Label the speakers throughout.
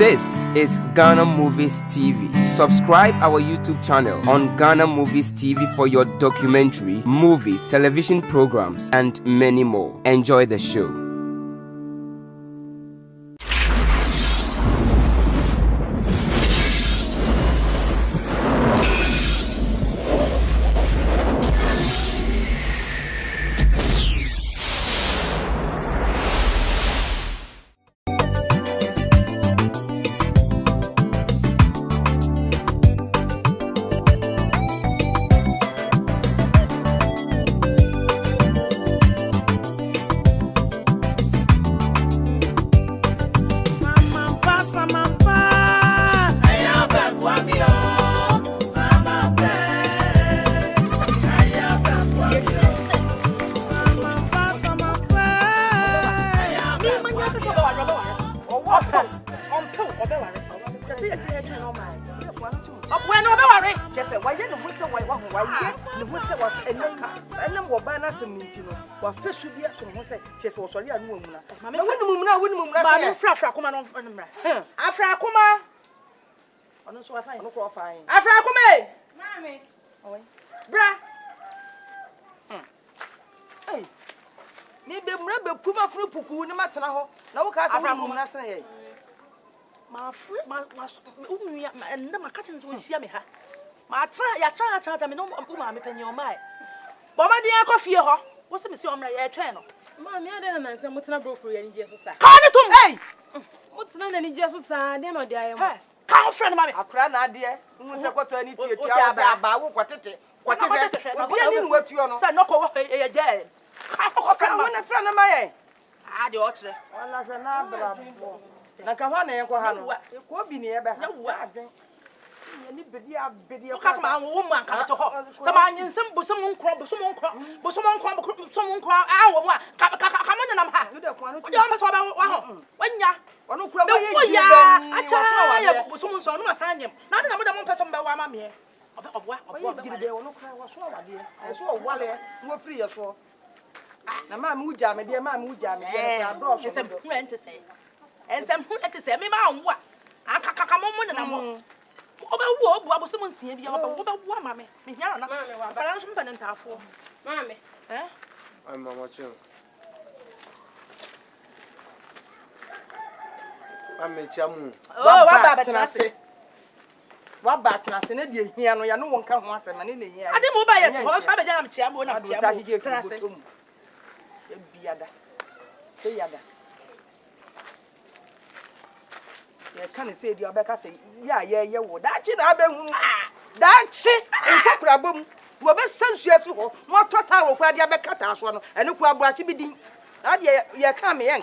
Speaker 1: This is Ghana Movies TV. Subscribe our YouTube channel on Ghana Movies TV for your documentary, movies, television programs, and many more. Enjoy the show.
Speaker 2: What's the mission? I'm like, channel.
Speaker 3: Mammy, I don't know. Some what's not broke for any Jesus.
Speaker 2: Call it to me.
Speaker 3: What's not any Jesus? I don't know. Dear,
Speaker 2: call friend, mammy.
Speaker 4: I cry, dear. Who's the quarter? Any tears? What you know?
Speaker 2: Say no, go away again. Call friend of mine. Ah, the orchard.
Speaker 4: Nakahana, you could be near.
Speaker 2: Because my woman come to her. Someone crumble, someone crumble. I want. Come on, I'm you almost about when ya. I tell you, someone saw no sign him. Not another person by one mammy. Of what? I saw Wally, more free as well. Now, Mamma Mujam, dear Mamma Mujam, and some friend to say. And some friend to say, me, Mamma, what? I come on and I'm what was someone seeing you about what, mammy? Me, Yana, but I'm some penant for.
Speaker 3: Mammy,
Speaker 2: eh?
Speaker 1: I'm watching. I'm a chum.
Speaker 4: Oh, what about I what back now? Senedi here, no one come once a minute here. I didn't move by it. What's happening? I'm chairman. I'm chairman. Biada. Say Yada. You can't say the Abeka say, yeah, what that chin, that shit, and Kakrabum. Well, best sense yes, what total where the Abeka one, and look what brought you be. Ah, yeah, come here.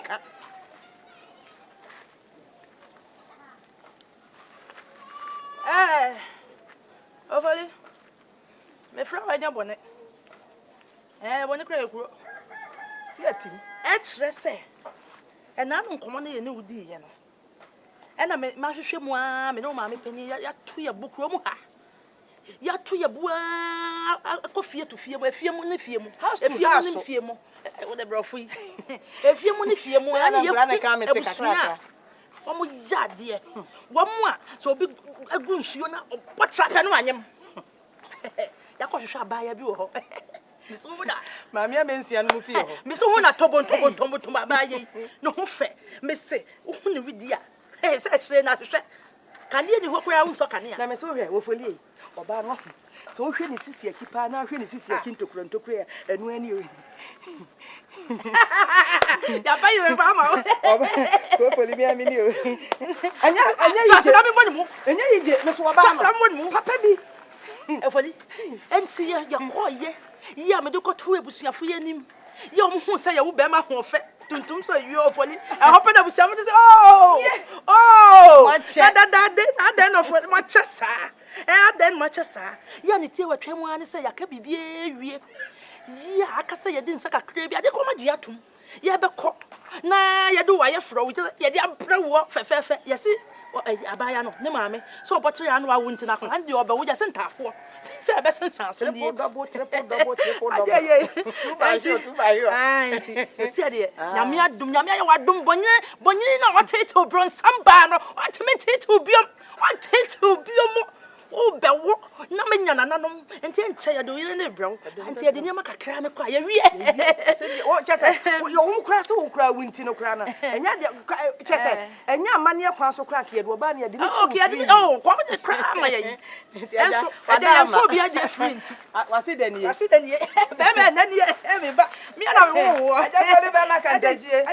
Speaker 2: Overly, my friend, I don't want it. When the crowd grew, extra say, and I don't come on a new deal. And I made Master Shimwa, me no mammy penny, ya to your book room. Ya to your boy, a coffee to fear where fear money fear more. If you are fear more, what a brofree. If you money fear more, and you come and take a crack. One more yard, dear. One more, so big a goon, she on what's up and run him. Yakosh shall buy a bureau. Miss Una,
Speaker 4: Mamma means you no fear.
Speaker 2: Miss Una, Tobo to my baye. No fair, Miss say, only with dear. Hey, says not can you walk around so can you? I'm sorry, hopefully. Or Baron. So when is this your keeper now? When is this your kin to crun to prayer? And when you. Buy you a mamma.
Speaker 4: Hopefully, me, I mean you. And you did, Miss Wabba, someone move, Pappy.
Speaker 2: Hopefully, and see your boy, yeah, me do go to a bush, your free him. You won't say you will bear my home fat. Tuntum so you hopefully. I hope that was someone to say, oh, much that then of much as I then much as I. Yanity were trying to say, I can be yeah, I can say you didn't suck a crib. I didn't come a diatum. You have a cock. Nah, you do wire throw it. You did a walk for fair. Yes, I buy no, no, mammy. So, but I know I wouldn't knock and you, but we just sent her for. Say, I best sounds double. See, Yamia, Dumia, what Dumbonia, Bonina, what to bronze some banner, what to me title biom. What title biom? Oh, bewo. Na me nya nananom. Enti enche ya do yire na ebrew. Enti ya de niam kakra ne kwa ya wie.
Speaker 4: O chese, yo wo kra se wo kra winti no kra na. Enya de chese, enya amane kwa so kra ke do ba na ya de ni chi.
Speaker 2: Okay, oh, kwa me kra ma ya yi. Enso, ade ya fo bia je free.
Speaker 4: Wasi de ni.
Speaker 2: Wasi de ni. Be be na ni e me ba. Me na wo wo.
Speaker 4: Aja ko le ba na kan tajie.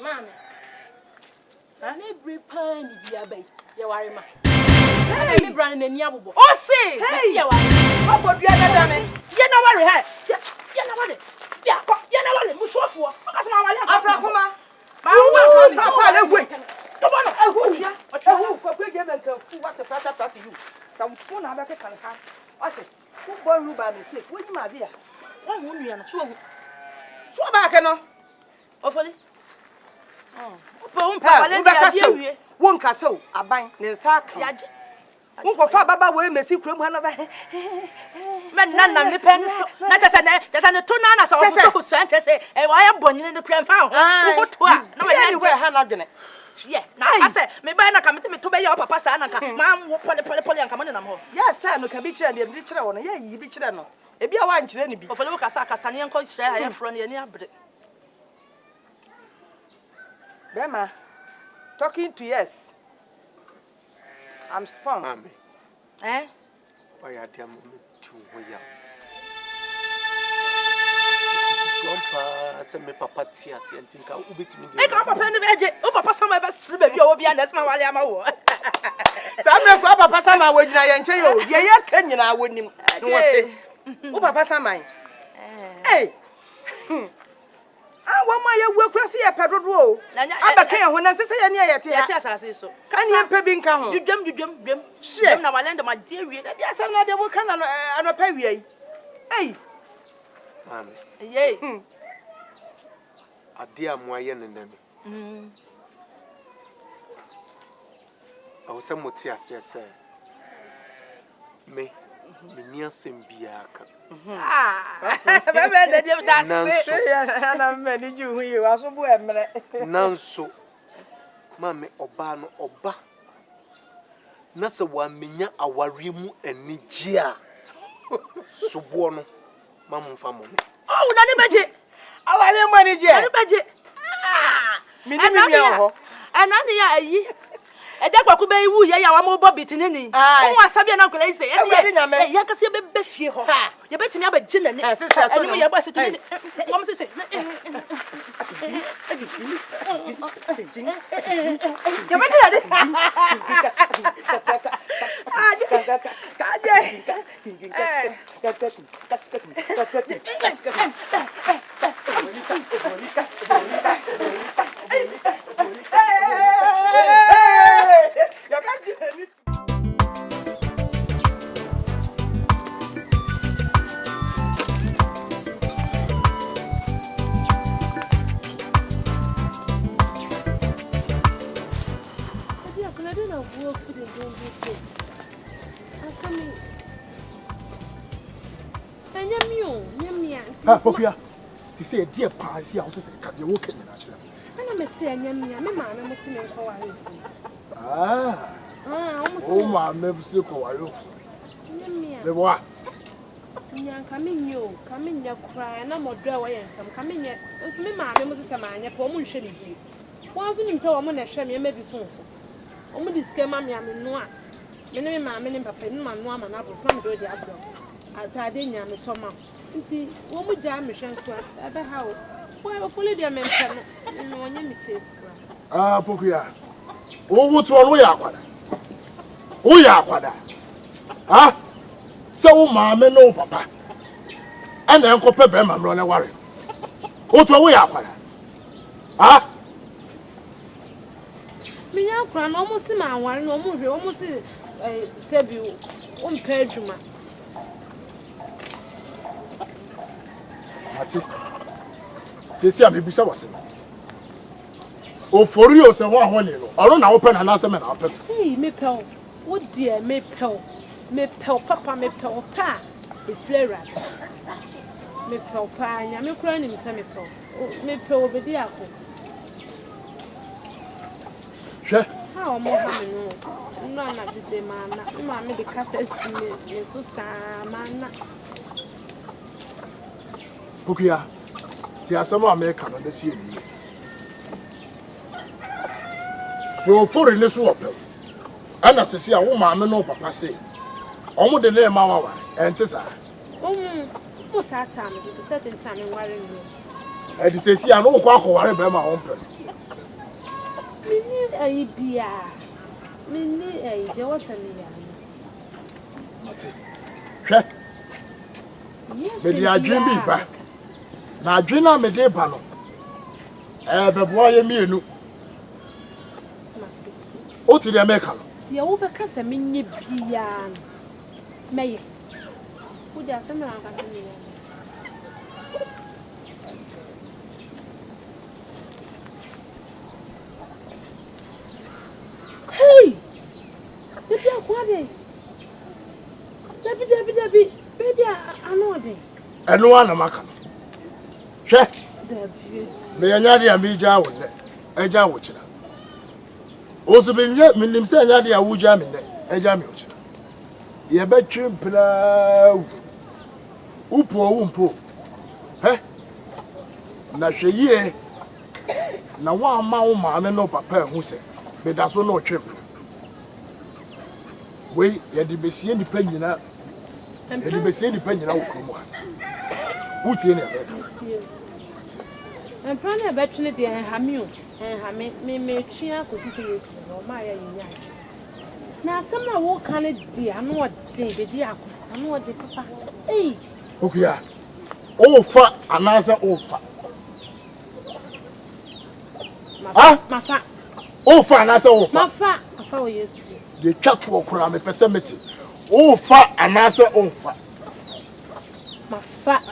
Speaker 3: Mama. Ani bri pan bia bai. Ya ware ma. Hey, me brand na ni abobo.
Speaker 2: O se.
Speaker 3: Hey, ya ware.
Speaker 4: Obo bia da me.
Speaker 2: Ye na ware he. Ye na ware. Bia ko, ye na ware musuafo. Aka sama wale aka.
Speaker 4: Afra kuma.
Speaker 2: Ma wo
Speaker 4: papa le gwe.
Speaker 2: To bo no.
Speaker 4: Ehunua. Ehu ko kwe je menka fu what the prata to you. Some phone na ba ke kan ha. Ase. Who born you by mistake? When you ma dia.
Speaker 2: Wa wo nua no.
Speaker 4: So ba ke no.
Speaker 2: Ofoli. Pa wale dia dia wie.
Speaker 4: Won ka so aban ne nsa ka.
Speaker 2: Ya je.
Speaker 4: Won ko fa baba we mesi kurom ha na ba.
Speaker 2: Men nanam ne pen so. Na tese ne to na na so so so ante se e wa ya bonyin ne kran fa ho. Wo to a na ma ya
Speaker 4: we ha na dwene.
Speaker 2: Yeah, na ase me ba na ka me to be ya papa sa na ka. Ma wo pole anka mo ne nam ho.
Speaker 4: Ya star no ka bi kire ne bi kire wo no ya yi bi kire no. E bi a wa nkire ne bi.
Speaker 2: Ofole wo kasa ne enko hye ya fro ne ani abre.
Speaker 4: Bema, talking to yes. I'm strong.
Speaker 5: Mami.
Speaker 2: Eh?
Speaker 5: Why are there moments to where? Grandpa, send me papa tears and think I'll be to me.
Speaker 2: E ka papa ne be je. O papa sama be sire be bi o bi anas ma wale ama wo.
Speaker 4: Samre ko papa sama we gina ye nche yo. Ye ye ka nyina wonim. No wo se. O papa sama. Eh. Ah, one my work crasi e pedodo o. Abaka ye ho na ntse ye ne ye te
Speaker 2: Ya te asase so.
Speaker 4: Kan ye pe bi nka ho.
Speaker 2: Dwem. Shie. Na wale ndem ade wie.
Speaker 4: Da bia sam na de wo kan na anopa wie yi. Ei.
Speaker 5: Mami.
Speaker 2: Ye.
Speaker 5: Ade amoaye nenene. I was some motias yes sir. Me ni asem biaka.
Speaker 2: Bebe de dem da se.
Speaker 4: Na me ni ju hu yi wa so bu emre.
Speaker 5: Nanso mami oba no oba na se wa menya aware mu anigye a sobo no mamfa mo.
Speaker 2: Oh, na ne beje.
Speaker 4: Awale mo ni je.
Speaker 2: Na ne beje.
Speaker 4: Mi ni mi ho.
Speaker 2: Enani ya ayi. Eja kwaku be wu ye ya wa mo bo bitini ni. Won asabia na kola ise. E ya kase be fie ho. Ye betimi abaje na ni. Eni ye bo asitini. Ngom sese. Ye beje ya de.
Speaker 6: Pokia, to say a dear pies, he also said, "Can you walk in the natural?"
Speaker 3: Ana me se anya me maana mo se me nko ware.
Speaker 6: Oh, my membership or the what?
Speaker 3: Nyan kaminyo, kaminya kra na modra wa yensam kaminya. Nso me maame mo se maanya po mo nhwe ne bi. Won so nim se wo mo na hwe me ma bi so so. O mo diske ma me ameno a. Me ne me maame ne papa ne ma no ama na bo fam do di agro. Atade nya me so ma. Nti wo mu ja me hwe nso ebe ha wo. Wo fole dia me mpa no. No onye me face kra.
Speaker 6: Pokia. Wo wutu onu ya akwada. Wo ya akwada. So maame no papa. Ana enko pe be ma mro ne ware. Wutu wo ya akwada.
Speaker 3: Me ya kra no mo si ma ware no mo hwe o mo si sebi o mpa adwuma.
Speaker 6: Ati. Sesi am ebisa wase. O fori o se ho ahole no. Oro na wo pe na na se me na wo pe.
Speaker 3: Hey, me pel. Wo die me pel. Me pel papa me pel pa. E flera. Me pel pa nya me kura ni se me pel. Me pel obedi ako.
Speaker 6: Sure.
Speaker 3: How more hammer no, not the same man. Mammy, the castle is so man.
Speaker 6: Pukia, see, some American on the TV. So, for in this walk, and as I see a woman, no papa say, almost the name Mama and Tessa.
Speaker 3: What that time is a certain time in wearing you.
Speaker 6: And it says, I know quack or whatever my own.
Speaker 3: Me need a there was a
Speaker 6: Sure. But you are dreaming back. Now, dream on the day panel. But boy, me, no. What did you make?
Speaker 3: You overcast a mini piano. May who does some around me? Hey! If you're quite Debbie, I know it.
Speaker 6: And no one am I coming. Sure. May I not be a jar with a jar with you. Also, been yet, Minim said, I would jam in a jam. You bet you plow. Umpo. Eh? Na she ye. Na one man no papa who said, but that's no trip. Wait, you had to see any penny now. And you be saying the penny now. What's in it?
Speaker 3: I'm planning a bachelor dear and Hamu and Hammy cheer for you or my young. Now, somehow, what kind of dear? I know what David, I know what the papa. Hey,
Speaker 6: okay, oh, fat, another old fat.
Speaker 3: My fat,
Speaker 6: oh, fat, another old
Speaker 3: my fat, I follow you.
Speaker 6: The church will cram a pessimity. Oh, fat, another old fat.
Speaker 3: My fat.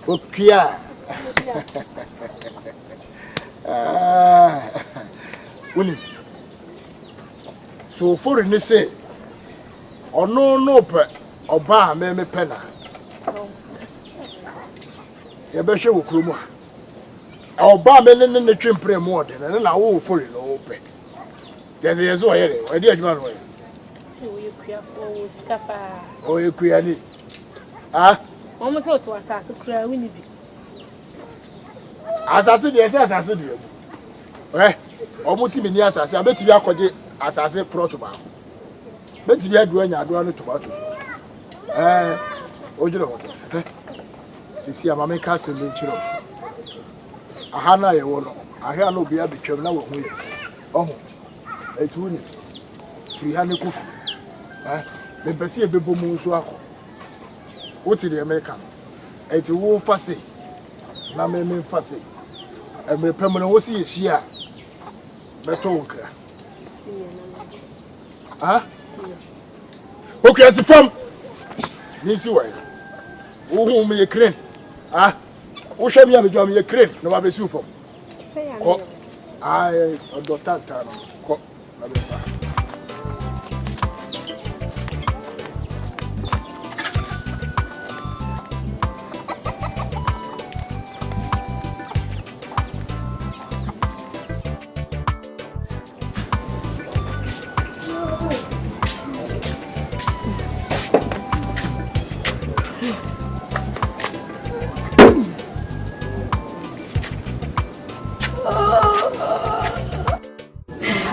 Speaker 6: Okay. So for in say, or no, or bar, me penna. You bet you will come. Our bar men in the chimney more than an hour for it open. There's a year, why did you run away?
Speaker 3: You queer for Scapa.
Speaker 6: Oh, you queer. Ah,
Speaker 3: almost all to us as a cry, we need.
Speaker 6: as I said, yes, as I said, eh, almost even yes, as I bet you are called as I said, protocol. Bet you are doing your doing tomato. Oh, you know what? See, I'm a man casting in Chino. I had no beer between now. Oh, a 300 coffee. The Bessie Bible Moonswako. What did the American? It's a wolf fussy. Na me fussy. And me permanent was here. Betonka. Ah? Okay, as a from this way. Who me a crane? Ah? Who shall me have a job? A crane? No, I be sued for. I got that time.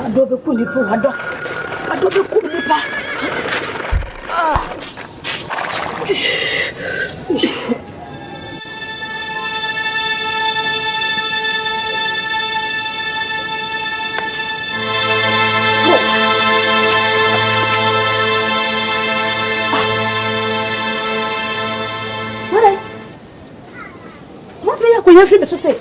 Speaker 2: Adobe kunipo ado. Adobe kunipa. What do you have to say?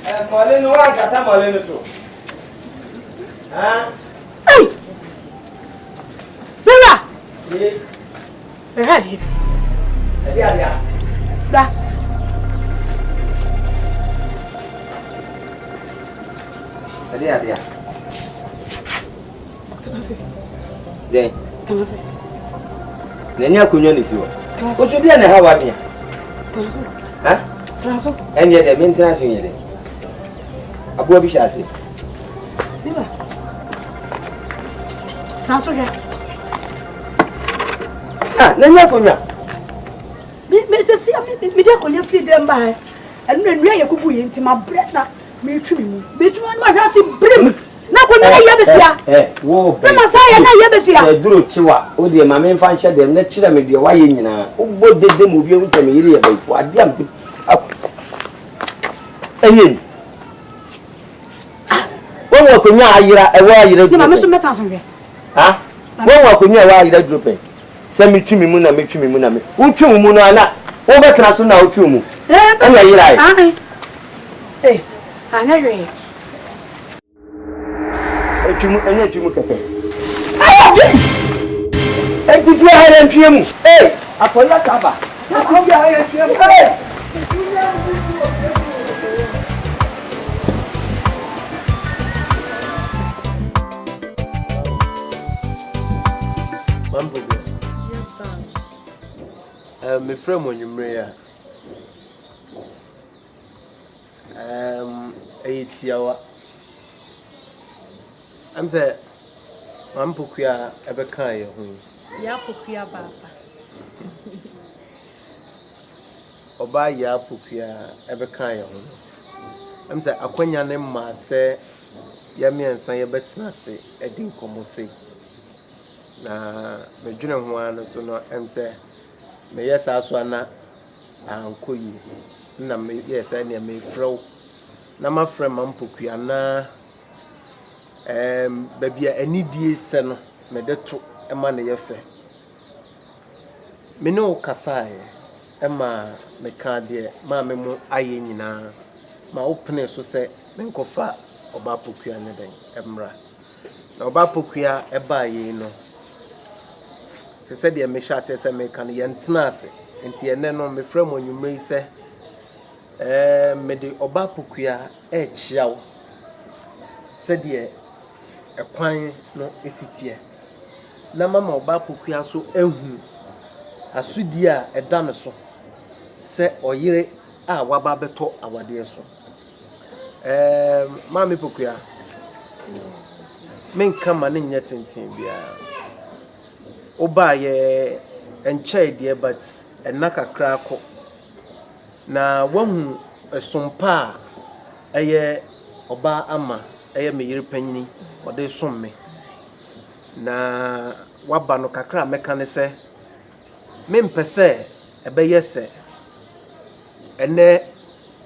Speaker 7: Malenu wa kata malenu so. Ah.
Speaker 2: Hey. Beba.
Speaker 7: Eh.
Speaker 2: Ready.
Speaker 7: Dia.
Speaker 2: Da.
Speaker 7: Dia. Dei.
Speaker 2: Tanase.
Speaker 7: Nenya kunyo ni siwa. Ojo dia na hawa bia.
Speaker 2: Tanase.
Speaker 7: Ha?
Speaker 2: Tanase.
Speaker 7: Enye de maintenance nye de. Abuwa bi shase.
Speaker 2: Beba. Tanase ya.
Speaker 7: Ah, nenya kunyo.
Speaker 2: Me te si me de konya free dem ba. Enu enu ya kubu ye ntima bread na me twi mu. Me twi ma hwati brim. Na konya na ye besia.
Speaker 7: Wo.
Speaker 2: Na masaya na ye besia.
Speaker 7: Duro chiwa. O de ma me mfa nhye dem na chira me de waye nyina. Ugbo dede mu bi o nsem yiri ye baifu. Ade am. Eyin. Wọ́n wọ̀ konya ayira ẹwọ́ ayira duro.
Speaker 2: Ni ma me so meta so hwe.
Speaker 7: Ha? Wọ́n wọ̀ konya ẹwọ́ ayira duro pe. Se me twi me mu na me twi me mu na me. Wo twi mu no ana. Wo betra so na wo twi mu. Anya yira ai.
Speaker 2: Ah. Eh. Anya hwe.
Speaker 7: Anya twi mu kete. Enti fi ha na ntwi mu. Apoya saba. Apoya ha ya ntwi mu. Mambo.
Speaker 3: Yes, sir.
Speaker 7: My friend when you marry I'm say Mambo kuya ebe kan ye hu.
Speaker 3: Ya pokuya baba.
Speaker 7: Oba ya pokuya ebe kan ye hu. I'm say akwanya ne ma se ya miensa ye betena se edi nkomo se. Na me dwene ho an so no em say me yes aso ana ankoyi na me yes na me frow na ma frem Mampokua na babia anidie se no me de to ema na ye fe me no kasae ema me ka de ma me mu aye nyina ma opene so se me nkofa Oba Pokua ne den emra na Oba Pokua eba ye no se said the Misha says, I make an yantinase, and Tiana no me frame when you may say, me the Oba Pokua yaw. Said ye, a quine no is it here. Na Mamma Oba Pokua so a sudia a danoso. Say or ye wababeto our dear so. Mammy Pokua. Men come and yet in Timbia. Oba ye enche die but enaka krako na wahu esompa eye oba ama eye me yiri panyini ode somme na waba no kakra meka ne se mempese ebe yese ene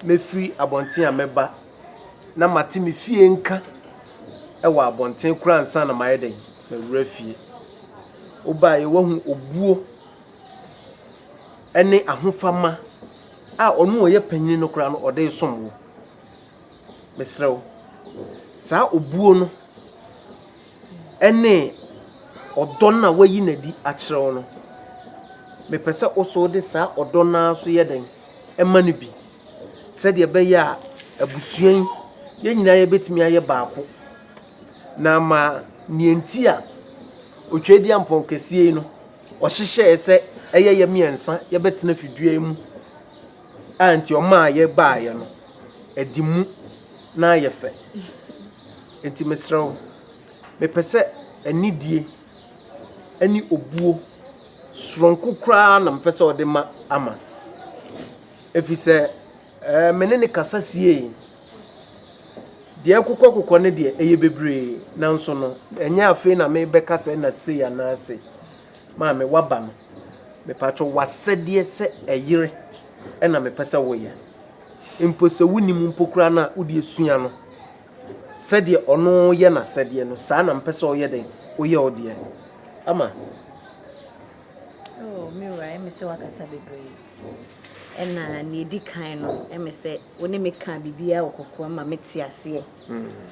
Speaker 7: mefri abonten a meba na mate me fie nka ewa abonten kura nsa na mayeden me wura fie Oba ye wahu obuo ene ahofama a onu oye panyini no kra no ode somwo mesrew sa obuo no ene odon na wayi nadi akyerew no mepese oso de sa odon na so yeden ema ne bi se de be ya abusuan ye nyina ye betimi aye baako na ma nienti a Ochedi ampon kesie no ohihye ese eye ye miensa ye betena fidua mu anti o ma ye baaye no edimu na ye fe enti mesrew me pese anidie ani obuo sronku kra na mpese ode ma ama efise menene kasasie de akukọ ne de eye bebre na nso no enya afi na me beka se na se ya na se ma me waba no me patcho wasede se eyire na me pese wo ye impose wunim mpokura na udi esua no sede ono ye na sede no sa na mpese o ye den o ye ode ama
Speaker 8: oh me right me se wakasa bebre ena ne di kan no eme se woni me kan bibia okoko ma meti ase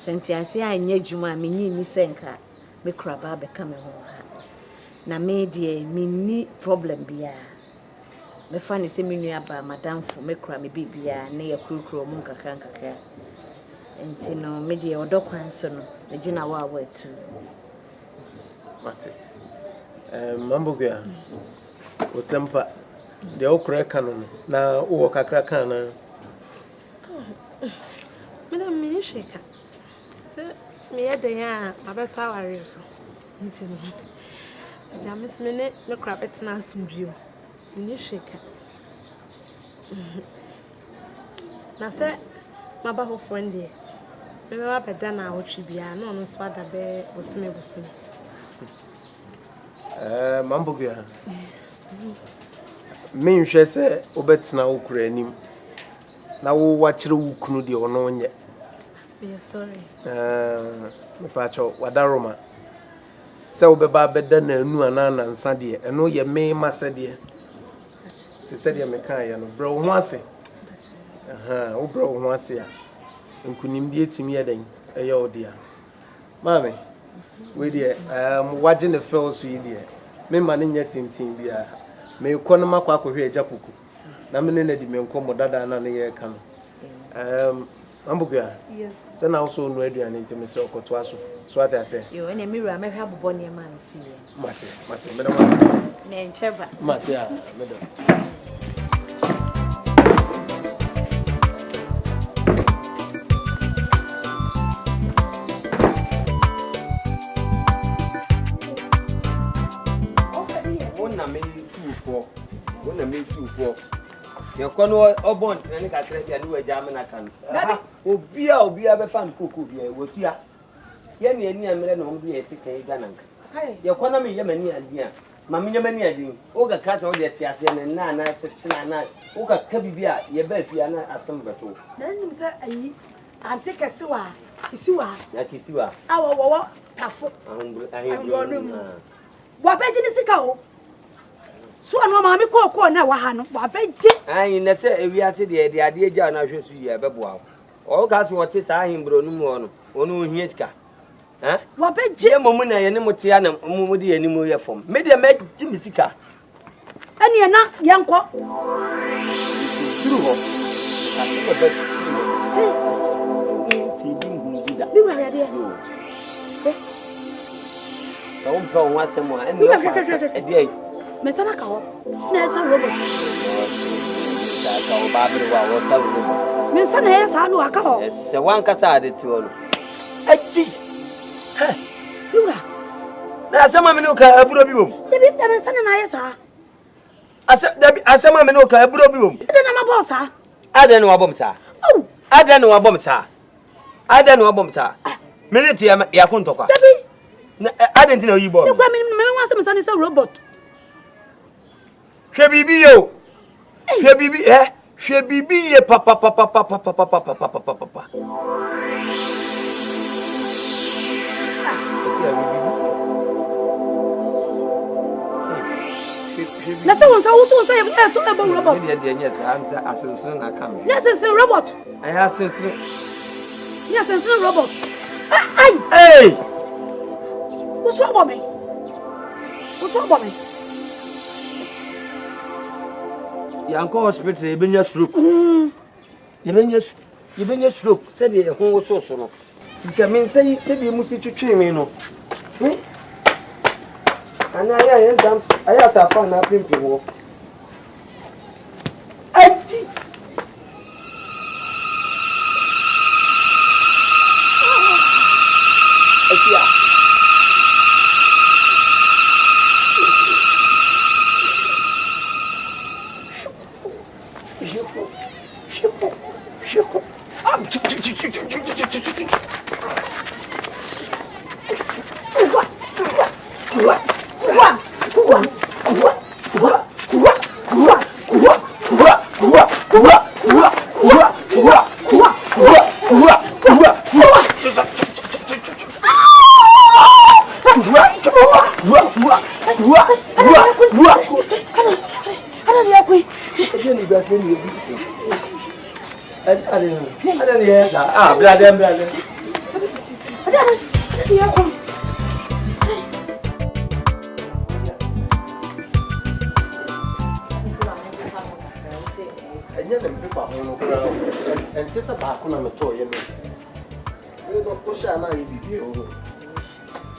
Speaker 8: senti ase anya dwuma menyi ni senka me kura ba be ka me ho ha na me die minni problem bia me fa ne se me nua ba madam fo me kura me bibia ne yakurukuro mu nkaka enti no me die odokwan so no me gina wa tu
Speaker 7: mate mambogia osempa de okra kanon na wo kakra kana
Speaker 3: madam me sheka so me yede ya abeto aware so nti no jamis me ne me kra betina asumdrio me sheka na se maba ho friend e me ba beda na awotwi bia na ono so ada be bosume
Speaker 7: mambogia me nhwe se obetina okura anim na wo wachire wo kunu de ono onye
Speaker 3: sorry
Speaker 7: me pacho wadaroma se obeba beda na anu anana nsa de eno ye me mase de ti se de me kan ya no bro ho ase wo bro ho ase ya nkunim de etimi ye den eye odia mame we de waje ne fel so yi de me ma ne nya tintin bia me kono makwa akohwe eja kuku na me ne di me nkomo dada na ne ye ka no ambuga
Speaker 8: yes
Speaker 7: se na so no aduane ntimi se okoto aso so ata se
Speaker 8: yo ene mi ra me hwa bobọ ne ma nsi ye
Speaker 7: mate me da wase
Speaker 8: ne ncheba
Speaker 7: mate a me da
Speaker 9: Wona me tuufo ye kono obon ne ka kra bia ne waja me na kan obia be fan koko bia wotua ye ne ani amere na omdo ye sika ye gananka ye kono me ye mani adia ma me ye mani adin o ga kasa o de tiase ne na sekina na o ga ka bibia ye ba fia na asem beto
Speaker 2: na nim se ayi ante kesiwa kisiwa
Speaker 9: ya kisiwa
Speaker 2: awo tafo
Speaker 9: ahembro
Speaker 2: wa beji ni sika o so no ma me kokko na wa ha no wa beji
Speaker 9: ayi na se ewiase de ade agya na hwe so yi ebeboa o ka so wote sa ahembro no mu ono ono ohie sika
Speaker 2: wa beji
Speaker 9: ye momu na ye ne motia na momu de ani mo ye fom me de me ji misika
Speaker 2: ani na yanko
Speaker 9: duru ho ka ko be ti di hu bida
Speaker 2: ni wa ya de
Speaker 9: ka on pa on asemo ani e de
Speaker 2: me sana ka ho na esa robot
Speaker 9: ka o babere wa wo sa robot
Speaker 2: me sana esa no aka ho
Speaker 9: se wan ka sa de ti ono aji
Speaker 2: yura
Speaker 9: na asema me no ka aburo bi wom
Speaker 2: da me sana na esa
Speaker 9: asema me no ka aburo bi wom
Speaker 2: de na ma bossa
Speaker 9: ada no wabom sa ada no wabom sa ada no wabom sa me ne tia ya kontokwa na ada ntina yi bo
Speaker 2: me kwa me wan se me sana esa robot
Speaker 9: Shebibi yo. Shebibi Shebibi ye papa.
Speaker 2: Na se won sa wo so say e so e bo robot.
Speaker 9: Yes, I'm asensen na kam.
Speaker 2: Yes, it's a robot.
Speaker 9: I asensen.
Speaker 2: Yes, it's a robot. Ai.
Speaker 9: Hey.
Speaker 2: What's wrong with me? What's wrong with me?
Speaker 9: Yanko hospital ebenya stroke. Ebenya stroke. Se de ho so no. Se me say se de mu si twetwe me no. Ana ya ndam aya ta fa na pimpi wo. Aji. Akia. Ada yes. Ah, brother.
Speaker 7: Anya dem pepa ho no kra. Ente se ba ko na meto ye no. E do ko sha na ye bibi o.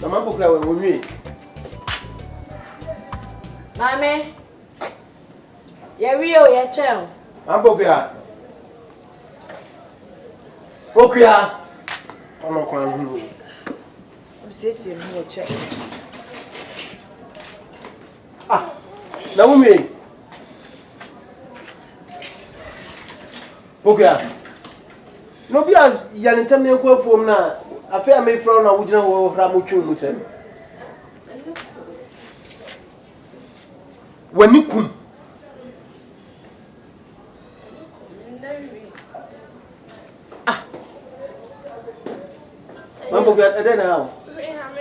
Speaker 7: Na ma bo kra we wonwi.
Speaker 8: Mame. Ye rio ye chen.
Speaker 7: Ambogya. Okya. Ono kwa nhu.
Speaker 8: Sisi no che.
Speaker 7: Ah. Na wumi. Okya. No bia ya nentem ne kwa fuom na afa ya me fro na wugina wo hra mo twu mu tem. Wani kum. Mambo ga ede na hawo.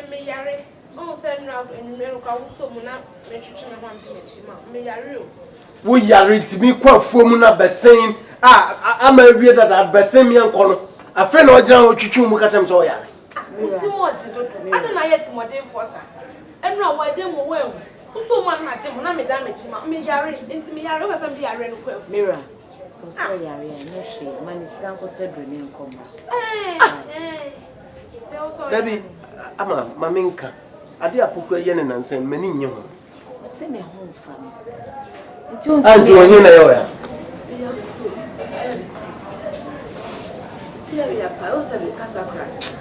Speaker 3: Me yare. O se nra enumero ka wo so mu na me twetwe me ho ampe me chi ma. Me yare o.
Speaker 7: Wo yare timi kwa fuom na besen ama wie da besen mi enko no. Afa na ogina wo twetwe mu ka tem so yare.
Speaker 3: Timo de dodo. Ada na ye timo de forsa. Enra wo de mo we. Wo so mu na che mo na me da me chi ma. Me yare enti me yare o basam de yare no kwa fu.
Speaker 8: Mira. So yare no she mani san ko tedro ni nko ma.
Speaker 7: Dabi ama maminka ade apoko ye ne nansan mani nye ho.
Speaker 8: Se me ho fa no.
Speaker 7: Anti wonye na yo ya.
Speaker 3: Tia ya pa o se be kasa kras.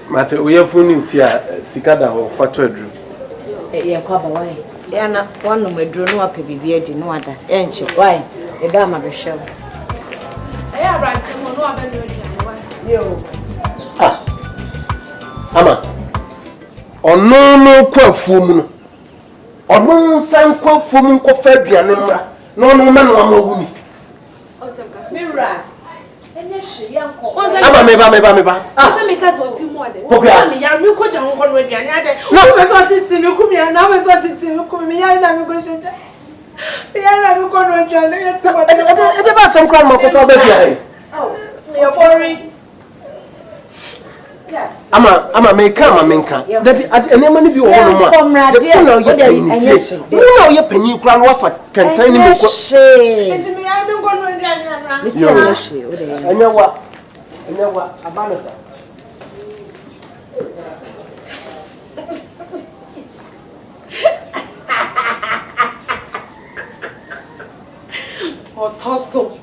Speaker 7: Mate oyefu ni utia sikada ho fato adru.
Speaker 8: Ye kwa ba wai. Ya na wanu medru no ape bibia di no ada. Enche wai. E da ma be hwe.
Speaker 3: Aya brante mo no abe no aduane wai.
Speaker 8: Yo.
Speaker 7: Ah. Ama. Ono no kwafuom no. Ono san kwafuom nko fa aduane mra. No no ma no amagumi.
Speaker 3: O se ka so.
Speaker 8: Mira. Enye hwe yanko.
Speaker 7: Ama me ba.
Speaker 3: Ah. Se me ka so ti mo ade.
Speaker 7: Pokia.
Speaker 3: Me ya me ko jan nko no aduane ade.
Speaker 4: No be so titi me kum ya na be so titi me kum me ya na me go shete. Me ya na me ko no aduane ye ti mo.
Speaker 7: Ede ba sam kra ma ko fa ba bia.
Speaker 4: Oh, me afori. Yes.
Speaker 7: Ama me nka. Dabi enema ni bi wo hono mu a.
Speaker 8: Komrade
Speaker 7: o na ye panyin kra no wafa kantan ni me ko.
Speaker 4: Enti me ya me go no aduane na.
Speaker 8: Me se ya hwe o de ya.
Speaker 7: Enyewa abanasa.
Speaker 3: Otoso.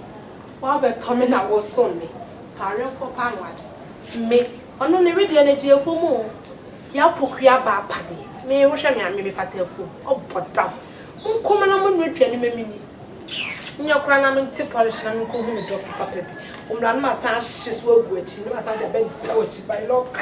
Speaker 3: Wa be to me na wo so me. Pare fo pa no ade. Me ono ne redi energy efo mu. Ya pokua ba pade. Me wo hwe me ame me fata efo. Obodam. Nkoma na mo nwetwa ni memini. Nya kura na me ti polish na me ko hu me do papa bi. Omra na ma san hye so agu achi. Na ma san de be da achi by lock.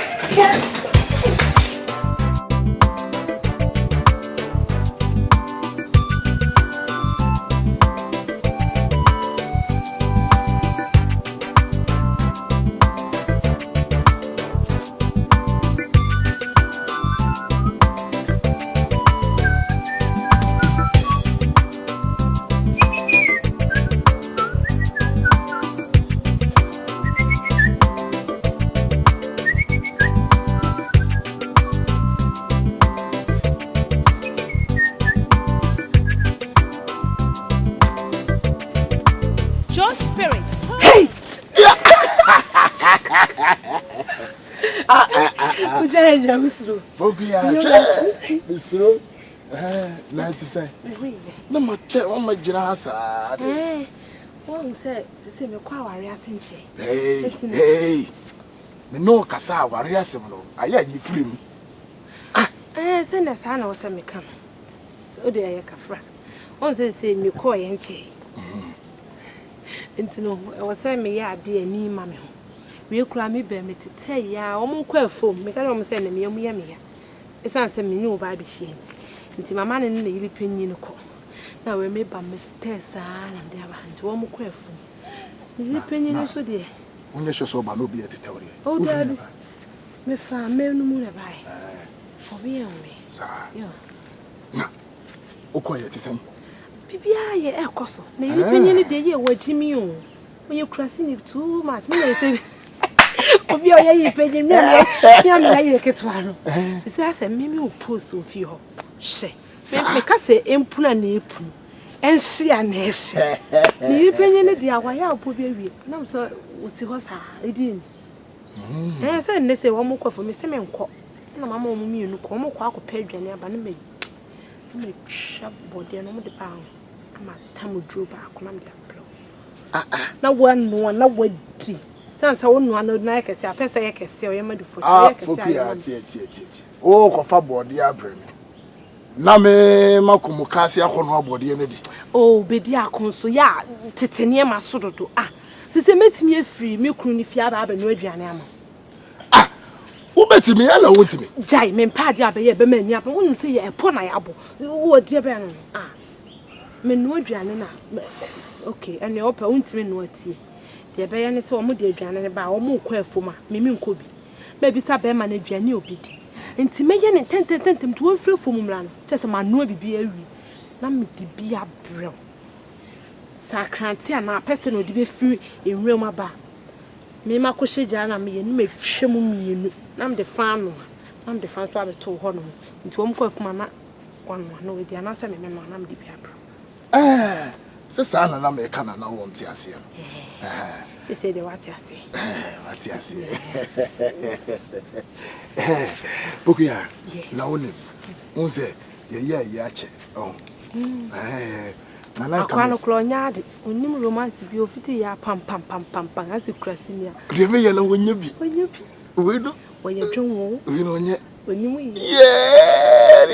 Speaker 6: Pokia, Misro, Nancy say, no much, one my generasa.
Speaker 3: One said, the same quality as in she.
Speaker 6: Hey, me no cassava, Riasimo. I had you free me.
Speaker 3: Send a son or some come. So they are Cafra. One says, say, you call and che. Into no, I was saying me, ya dear me, mamma. We cry me, bear me to tell ya, almost quite full, make a room send me, me. It's answer me, no baby shades. Into my man in the European Unico. Now we may by me Tessa and their hand, one more quite full. The European Union so dear.
Speaker 6: When you show no be at the theory.
Speaker 3: Oh, daddy, me found me no moon by. For me,
Speaker 6: sir. Yeah. Okoye to say.
Speaker 3: Bibia ye e koso. Na European Union de ye wa Jimmy o. when you crossing it too much. Me say, obi oya yi page me am like it one. Say say me will post of you. She. Me ka say empuna na epu. Enhye anehye. Ni penye ne dia wa ya opo bi awie. Na so osi ho sa edin. Say ne say wo mo kwafo me say me nko. Na mama omu mi enu ko mo kwa akopɛ adwane aba ne me twa body no mo de pa ama tam duro ba akoma me de apro. Na wanu na wadi. Sansa wonu anu na kese apese ye kese o ye madufo ye kese
Speaker 6: tie. O kofa body abrem. Na me makomu kasi akono abode ne di.
Speaker 3: Oh, bedi akonso ya tetene ma sododo. Sese metimi afiri me kunu ni fia ba no aduane ama.
Speaker 6: Ubetimi ala wotimi.
Speaker 3: Jai me mpade abaye be mani apa. Wonu se ye epo na yabo. Wo die be no. Me no aduane na. Okay, ene opa untimi no atie. De be ye ne se omo de aduane ne ba omo kɔ afoma. Me nko bi. Me bi sa be ma na aduane obidi. Nti meye ne tentem to wonfrɛ fom mra no kyese ma no bibi awi na me di bia brɛ sakranti na person odi be firi enwram aba me ma ko hyegya na me ye ne matwem mienu na me de fa no na me de fa so abeto ho no nti wom ko afuma na wano na we dia na se me no na me di bia brɛ
Speaker 6: se sa na me ka na wo nti ase
Speaker 3: they say they what you say.
Speaker 6: What you say? Pokuya. Na onim. Unse ye ache. Oh.
Speaker 3: Na kwa no klonyaade. Onim romance bi ofiti ya pam ase krasinia.
Speaker 6: De me ye na wonya bi. We do.
Speaker 3: We ye dwonwo.
Speaker 6: We no nye.
Speaker 3: Onim yi.
Speaker 6: Yeah.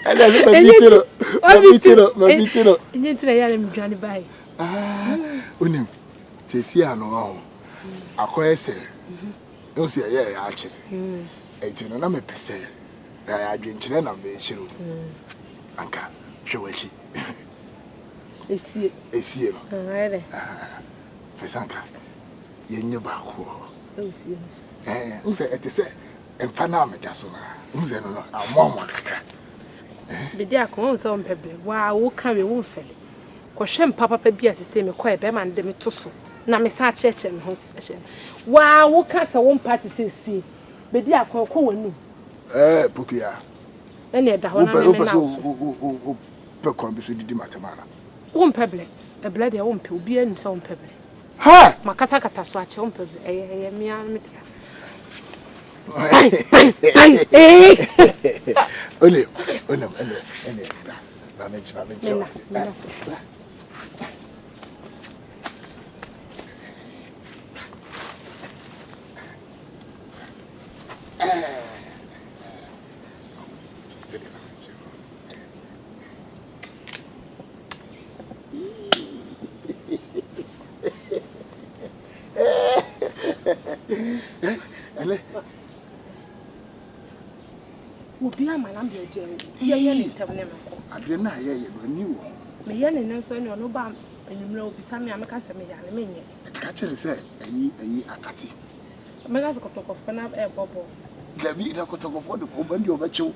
Speaker 6: Ada se ma bitiro.
Speaker 3: Enye ntira ya na midwane bai.
Speaker 6: Unim tesi ano ho akoyese no se ye ache eti no na me pese ya adwenkyere na me hyiru anka hwewachi esie no
Speaker 3: aire
Speaker 6: fesanka yenye ba ko esie unse etese emfa na me da so na unse no amwa kakra
Speaker 3: bidi akon so mpebe wa wo ka we wo mfele ko hwem papa bi asese me ko e be ma ndem to so na me sa cheche me ho hye wa wo ka sa wo party sesi bedi akon ko wanu
Speaker 6: Pokuya
Speaker 3: ene da ho na me na so
Speaker 6: o pe kon bi so didi matemara
Speaker 3: wo mpeble eble de wo mpe obi anu sa wo mpeble
Speaker 6: ha
Speaker 3: makata kata so ache wo mpeble eye mia me tra
Speaker 6: Ole ba me chiba
Speaker 3: Obi amana be je ye ne ntam ne mako
Speaker 6: adre na ye no ni wo
Speaker 3: me ye ne nso ne ono ba enumra obi sa me ameka se me ya ne menye
Speaker 6: ka chere se ayi akati
Speaker 3: mega kotokofo na bobo
Speaker 6: David da kotokofo de ko bandi obachew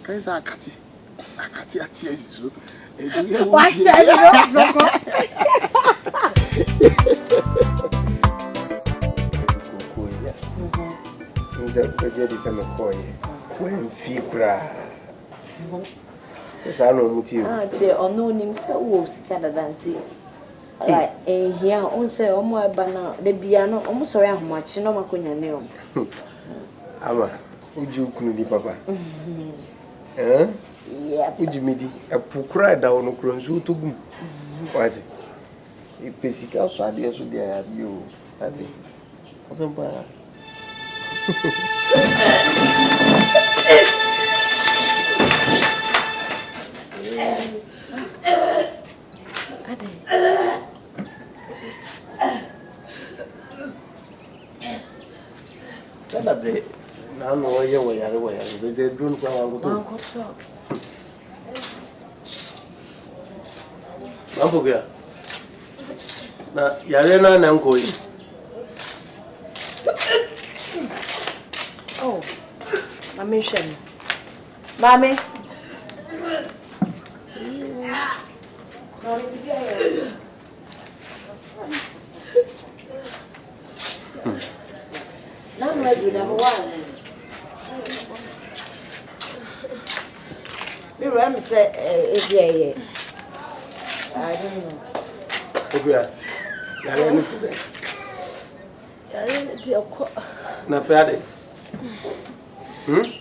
Speaker 6: kai sa akati atie so
Speaker 3: wa say no ko
Speaker 7: Nze eje di se me koye when fibra se sa no muti
Speaker 8: te ono nim se wo sika dadanti like here on say omo eba na de bia no omo sori ahomachi no makonya ne o
Speaker 7: ama uji ukunu di papa
Speaker 8: yeah
Speaker 7: uji midi epukura da ono kro nsu togum wati ipesika so ade so de ya bi o ati osempa
Speaker 9: Ade na no ye wo yare be ze dun kwa wangu to mambo gya na yare na nko yi
Speaker 2: oh mami shem mami
Speaker 8: Now I'm ready to one. We ram say, I don't know.
Speaker 7: Okay. You're ready to say. Na fade.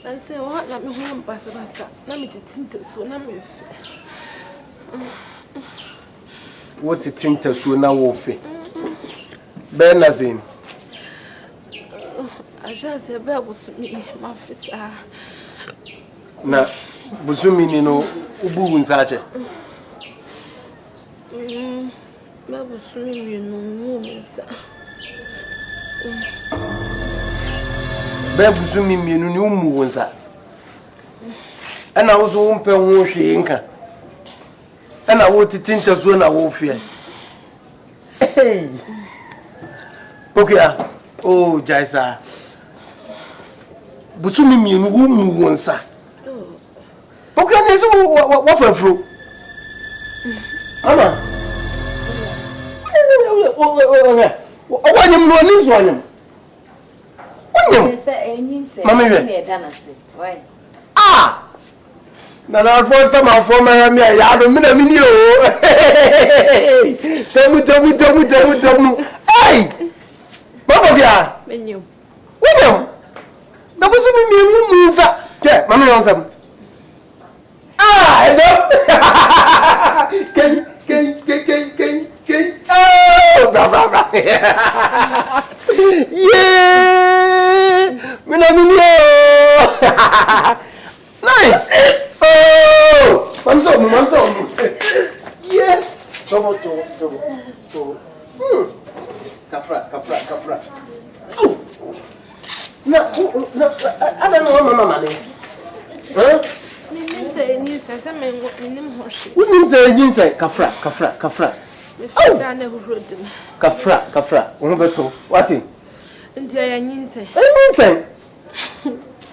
Speaker 3: And say what let me home basa. Na me tinta so na me fe.
Speaker 7: What tinta so na wo fe. Be na zin.
Speaker 3: Aja se be busumi ma fe sa.
Speaker 7: Na busumi ni no ubu nsache.
Speaker 3: Ma busumi mi no mu nsa.
Speaker 7: Be busumi mienu ni umu wonsa. Ana wo so umpe ho hwe nka. Ana wo titinta so na wo fe. Hey. Pokia. Oh, Jaisa. Busumi mienu umu wonsa. Pokia ni so wo fafro. Ama. Owanyem no ni so anyem. Ah! Na for some for my me ya do me na mini o. Temu. Hey! Baba bia.
Speaker 3: Menyo.
Speaker 7: William. Na busu mi munsa. Ke, mama yon sam. Ah, hello. Ken. Oh, bra. Yeah! Mina mini. Nice. Oh! Mamso. Yeah. Double. Kafra. Oh. Na, I don't know mama name. Huh?
Speaker 3: Minim say ni say minim hoshi.
Speaker 7: Minim say ni say kafra.
Speaker 3: Oh. Na hurodum.
Speaker 7: Kafra. Ono beto. Wati?
Speaker 3: Nti ya nyinsay.
Speaker 7: Nyinsay.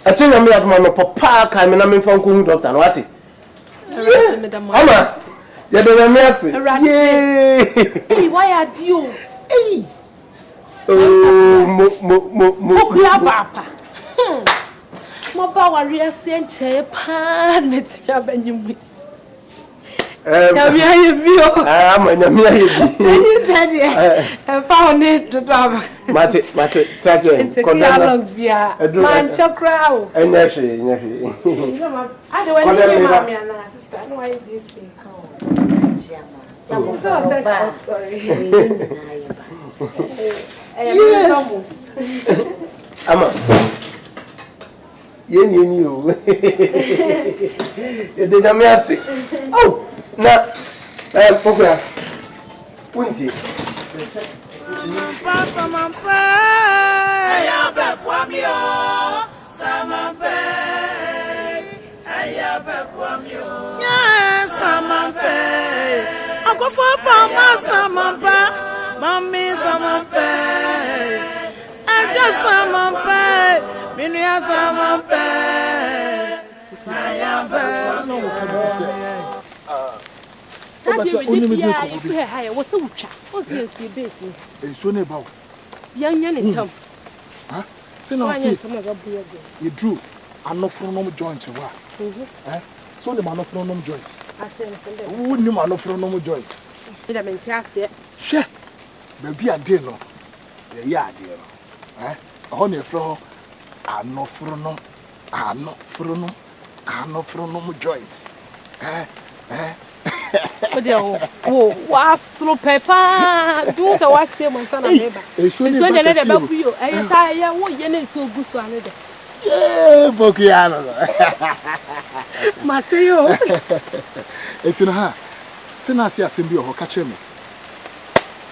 Speaker 7: Achenya me aduma no papa kan me na me fa nko hu doctor no wati? Ama. Ya de na me ase.
Speaker 3: Hey, why are you?
Speaker 7: Hey. Oh, mo
Speaker 3: kuya papa. Mo ba wari ase nche pa meti abanyum. Ya mi aye bi o.
Speaker 7: Ama nya mi aye bi.
Speaker 3: Ni said e fa oni to baba.
Speaker 7: Mate, tase.
Speaker 3: Konda na bia. Man chakra o.
Speaker 7: Enya hwe.
Speaker 3: Ade wani mi mama na sister, no why this thing come. Some sorry.
Speaker 7: Ama. Yeni o. E de na me ase. Oh, na Pokuya. Punti.
Speaker 2: Samampe. Aya be kwamio. Samampe. Aya be kwamio. Yeah, samampe. Akofo pa ma samampe. Mami samampe. Aja samampe. Minya samampe. Aya be kwamio.
Speaker 3: What's the
Speaker 6: you drew a no from joint. So the monophonom joints. Who knew monophonom joints? Share. Baby, I did no. Yeah, dear. On your floor, I'm not from joints.
Speaker 3: What slow pepper? Do so what say my son and neighbor. It's when they let about you. I say, what you so good to another.
Speaker 6: Yeah, Pokiano.
Speaker 3: Marcelo.
Speaker 6: It's in her. It's in us, yes, and be or catch him.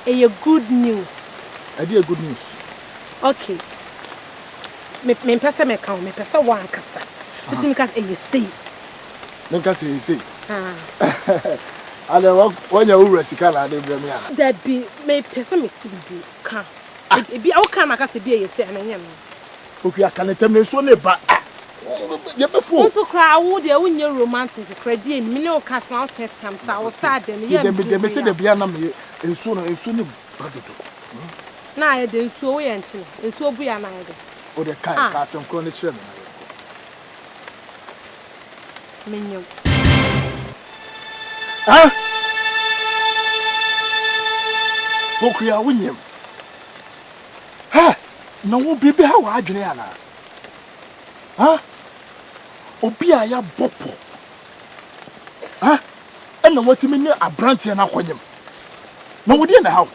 Speaker 3: A good news.
Speaker 6: I dear good news.
Speaker 3: Okay. Me pesa me count, me pesa one kasa. It's because you see.
Speaker 6: Because you see. And when you rescue, I didn't bring me out.
Speaker 3: That be me pesa me be can. It be our can, I can see a say, and I am.
Speaker 6: Okay, I can tell me so never.
Speaker 3: Also, cry, would you win your romantic credit? Minnow cast now set some sour sad and
Speaker 6: they say the piano and soon.
Speaker 3: Na ye de nsuo wo ye nche. Nsuo bu ya na ye de.
Speaker 6: O de kai ka sem kro ne kire me na.
Speaker 3: Menyo.
Speaker 6: Ah! Bokuya wunyem. Ha! Na wo bibi ha wa adwene ana. Ha? Obi a ya bopo. Ha? Ena watimi ne abrantie na kwanyem. Na wo de na ha.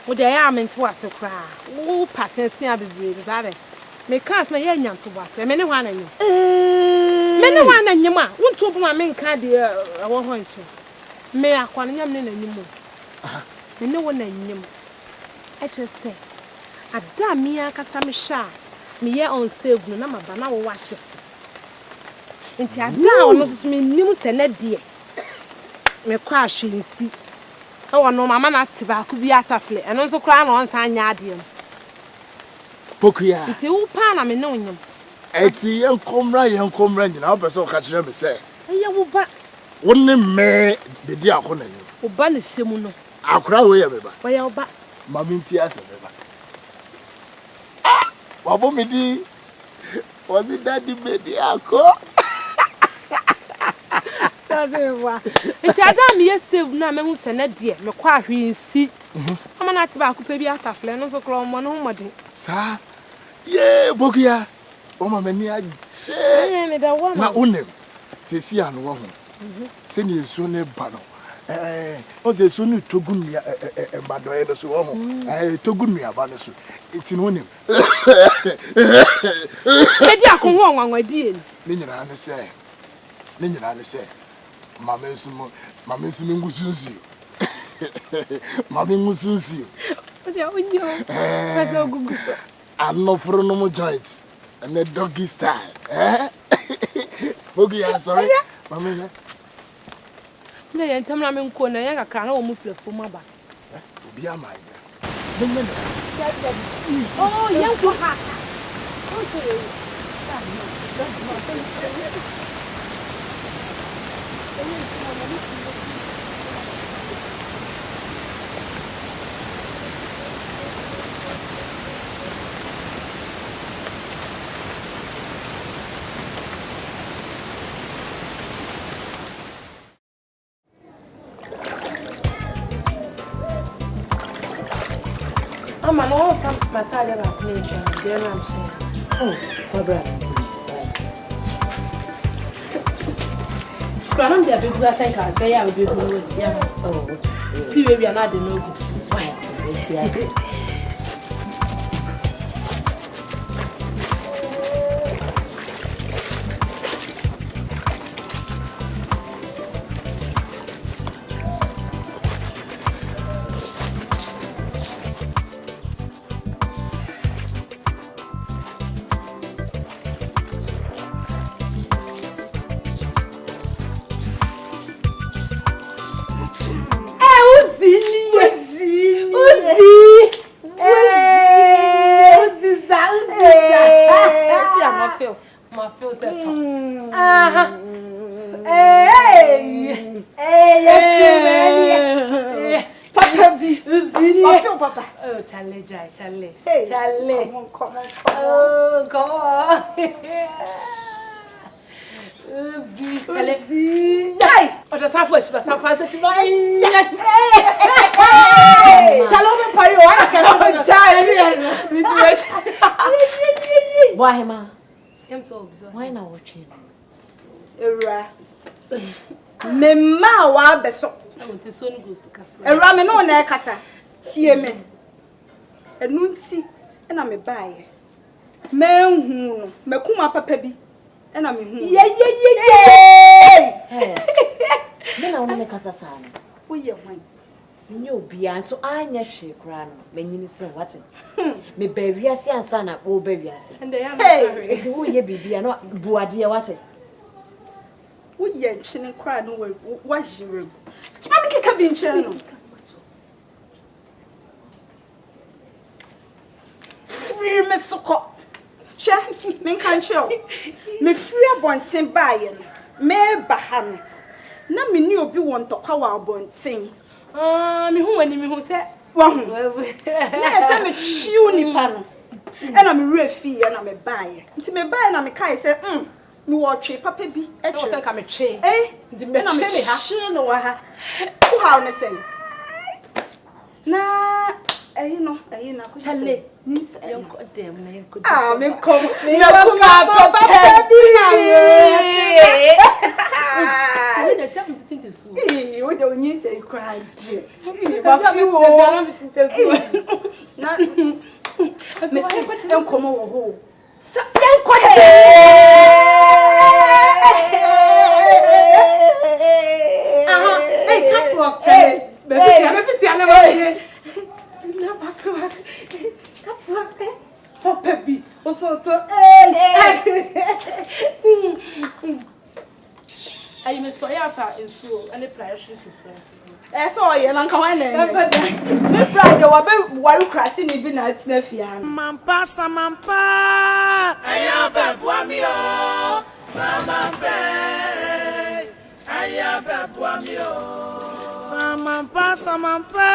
Speaker 3: Wo de ya amento ase kra. Wo patenti abebre bare. Me class me ye nyanto wase. Me ne ho ananyem. Me ne ho ananyem a, wo nto bo ma me nka de wo ho nche. Me akwane nyam ne nanyem. Aha. Me ne wo nanyem. E che se ada mi akasa me hwa me ye on save no na maba na wo wahye so. Enti ada ono so me nim se na de. Me kwa ahwensi. E wono mama na te ba ku bi atafle. Eno nso kra na onsa anya ade em.
Speaker 6: Bokuya.
Speaker 3: Enti wo pa na me ne onyem.
Speaker 6: Eti yenkomra nyina obeso ka kire me se.
Speaker 3: Eye wo ba.
Speaker 6: Wonne me bedi akona nyem.
Speaker 3: Wo ba na hyemu no.
Speaker 6: Akura wo ye beba.
Speaker 3: Wo ye wo ba.
Speaker 6: Mami nti ase beba. Wabo me di. Was it daddy bedi ako?
Speaker 3: Tazewa. Enti ada me ye save na me hu se na de me kwa ahwensi. Mama na te ba ku pe bi atafle no so kro mo no homode.
Speaker 6: Sa. Ye Bokuya. Oma mani a she.
Speaker 3: Me da wo
Speaker 6: Na unem. Sesi anu wo ho. Se ni esu ne ba no. O se esu ni togunua mbado e no so wo ho. Togunua ba no so. Iti no unem.
Speaker 3: Edi akonwo nwanwadi eni.
Speaker 6: Ni nyina ne se. Mama esu ngusunsi. Mama ngusunsi.
Speaker 3: Odi onyo. Pesa oguguso.
Speaker 6: Anofro no mo joints. And the doggy style. Bokuya, sorry. Mama.
Speaker 3: Na ye ntam na me nko na ye kakra na wo mu flefo maba.
Speaker 6: Obi amai.
Speaker 3: Oh, ye nko ha. Mama, no come Matalia place and then I'm saying. Oh, for brother. Cram the big glass and car, they are big nose. Oh, see, we are not the no good. Why? See, I did. Charlie. Come on. Oh, come on. Charlie. Hey! Oh, that's half wish, but some fancy to buy. Charlie, pay you. I can't Charlie. Why, ma? I'm so bizarre. Why not watching?
Speaker 10: Mema wa beso.
Speaker 3: I want to so go sika.
Speaker 10: Era me no na kasa. Tie me. Enu nti na me baaye. Menhu no, mekuma papa bi. Na me hu. Ye.
Speaker 8: Me na wona me kasa sana.
Speaker 10: Wo ye hwan?
Speaker 8: Me obia so anya hwe kra no. Menyini se wate. Me ba wiase ansa na wo ba wiase.
Speaker 3: And they are
Speaker 8: Enti wo ye bibia no buade wate.
Speaker 10: Wo ye nchine kra no wa jirem. Chima me keka bi nchire no. Free me soko. Che, me kan cheo. Me free abonten baaye no. Me ba ha no. Na me ni obi won tokwa wa abonten.
Speaker 3: Me hu wani me hu se
Speaker 10: wahu na se me chiu nipa no e na me refi e na me bae nti me bae na me kai se me wo twe papa bi e twe
Speaker 3: se ka me twe
Speaker 10: ndi me na me chi no wa ha wo ha ne sen na ayi na ko se ni se
Speaker 3: yanko dem na yanko
Speaker 10: me kom papa bi what do you say cried? Na me say en komo wo ho. Sa en ko he. Aha, hey cat walk chale. Me fit ya na ba he. Na ba ko. Cat walk eh. Papa bi, o so to
Speaker 3: I miss Soyafa in school and the price to friends.
Speaker 10: So I am going to me pride wa be waru krasi ni bi na atena fia.
Speaker 2: Mampa samampa aya bebwa mi o samampa aya bebwa mi o samampa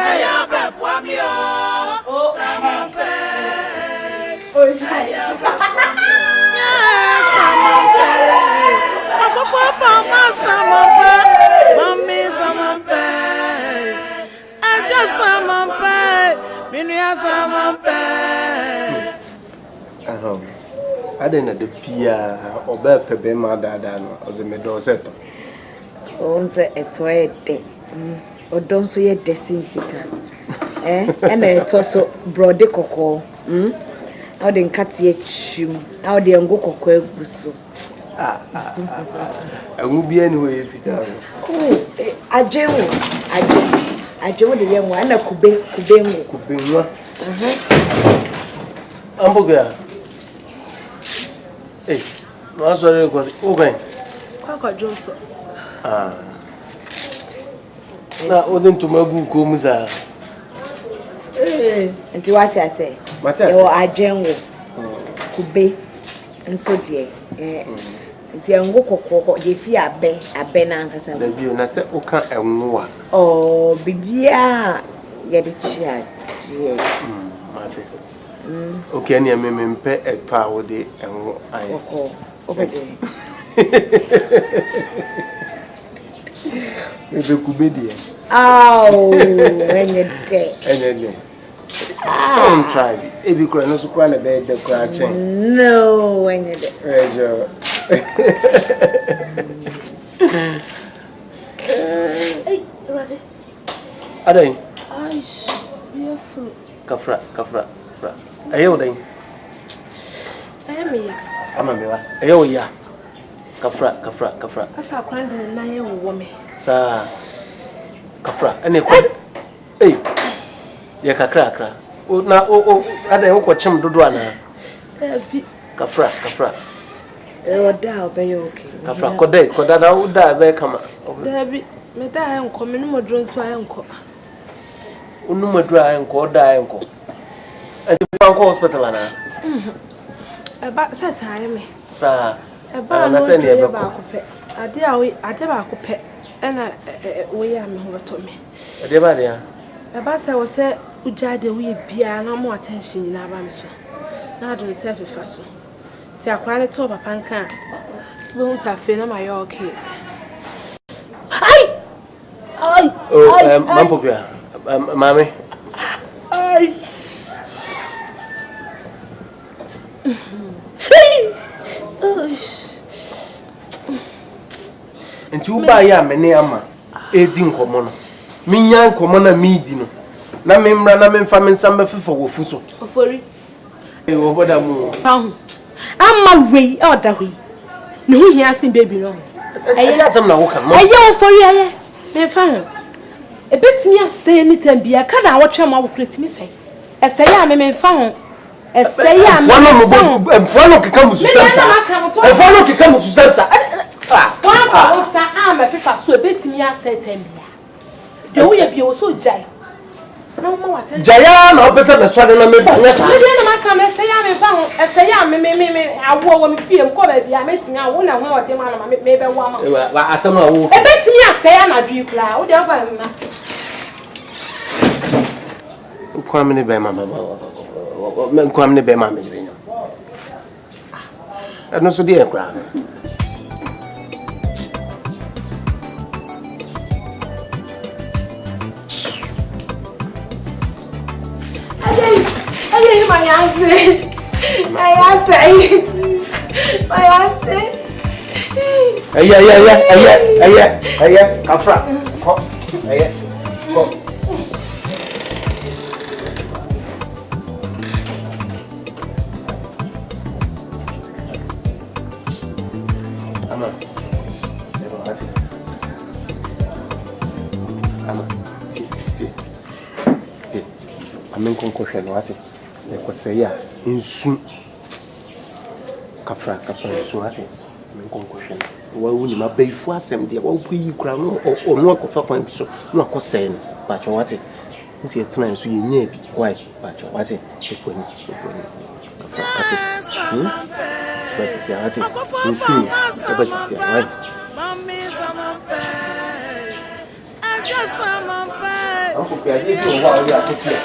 Speaker 2: aya bebwa mi o samampa aya bebwa mi o samampa akofo pa samampa mami samampa aja samampa Minya samampa
Speaker 7: adena de pia oba pebe ma dada no ozeme do seto
Speaker 8: onse etoede odonso ye desinsika ena etoso brode kokko ode nkate atwum ode ngo kokko aguso
Speaker 7: awu bia ni we fita ajewo de yenwa ana kubenwa amboga no sorry ko okay
Speaker 3: kwa Johnson
Speaker 7: na odin tumagu ko muza
Speaker 8: nti wati ase yo ajenwo kube nso de nti ngo kokko de fi abe na ankasa
Speaker 7: da bio na se oka enwa
Speaker 8: bibia ye de chia de
Speaker 7: mate okay ni amempe eto a wo de enwo aye
Speaker 8: obede
Speaker 7: ebe kubedi
Speaker 8: enye
Speaker 7: some try ebi kura no so kura na be de kura chen
Speaker 8: no enye de
Speaker 7: ejo
Speaker 3: hey ready
Speaker 7: adai
Speaker 3: aish you fruit
Speaker 7: kafra ayo dai
Speaker 3: ayamiya
Speaker 7: ama mewa ayo ya kafra
Speaker 3: asa kwanda na ye wo me
Speaker 7: sa kafra ene ko ye kakra o na o adai o ko chim dodo ana
Speaker 3: bi
Speaker 7: kafra
Speaker 8: da obey okay
Speaker 7: kafra koda na o da be kama
Speaker 3: da bi me da enko me no modro nso enko
Speaker 7: unu modro enko da enko enti banko hospital ana
Speaker 3: ba sa time me
Speaker 7: sa
Speaker 3: ba na se ne ba ko pe ade ba ko pe na we ya me ho to me
Speaker 7: ade ba dia
Speaker 3: ba sa wo se ujade we bia na mo attention na ba me so na do se fefa so ti akwara ne to papa nka be hu sa fe na ma yo okay ai
Speaker 7: mampo bia mami
Speaker 3: ai
Speaker 7: nti uba ya mene ama edi nkomo no minya nkomo na midi no na memra na memfa mensamba fefo wo fuso
Speaker 3: ofori
Speaker 7: wo boda mu
Speaker 3: pahu ama wei oda hoi ne hu hia sin baby no
Speaker 7: ayi asem na wo kan no
Speaker 3: ayi ofori aye me fa ho ebetimi asay ni tambia ka na wo twem awokretimi sai esay ya me fa ho esay ya me
Speaker 7: mfano kika mususamsa mfano kika mususamsa
Speaker 3: wa sa ama fefa so ebetimi asay tambia de wo ye bi wo so jai na mo wate
Speaker 7: jaya na opesa be swade na me ba nyasa
Speaker 3: me de na maka me esay ya me fa ho esay ya me awo wo me fie ko ba bia metimi awo na ho ode ma na me be wo ama
Speaker 7: wa asem awo
Speaker 3: ebetimi asay ya na dwi kura wo de ba ma
Speaker 7: Kwame ne be mama me kwame ne be mama me no so dey ekra
Speaker 3: Ay, mayase.
Speaker 7: Aya, Kafra. Ko. Aya. Ko. Ama. Amen konkohwe no ate. Le kwasaya nsu. Kafra nsu ate. Amen konkohwe. Wa wuni mabaifu asem de wa wuyi kura no no akofa kwan so no akosɛ no ba cho wate. Nsi etena nso ye nya bi why ba cho wate. Ekoni. Kafra ate. Basisi ate. Nsu basisi why. Uncle Pierre, you know what you are cooking.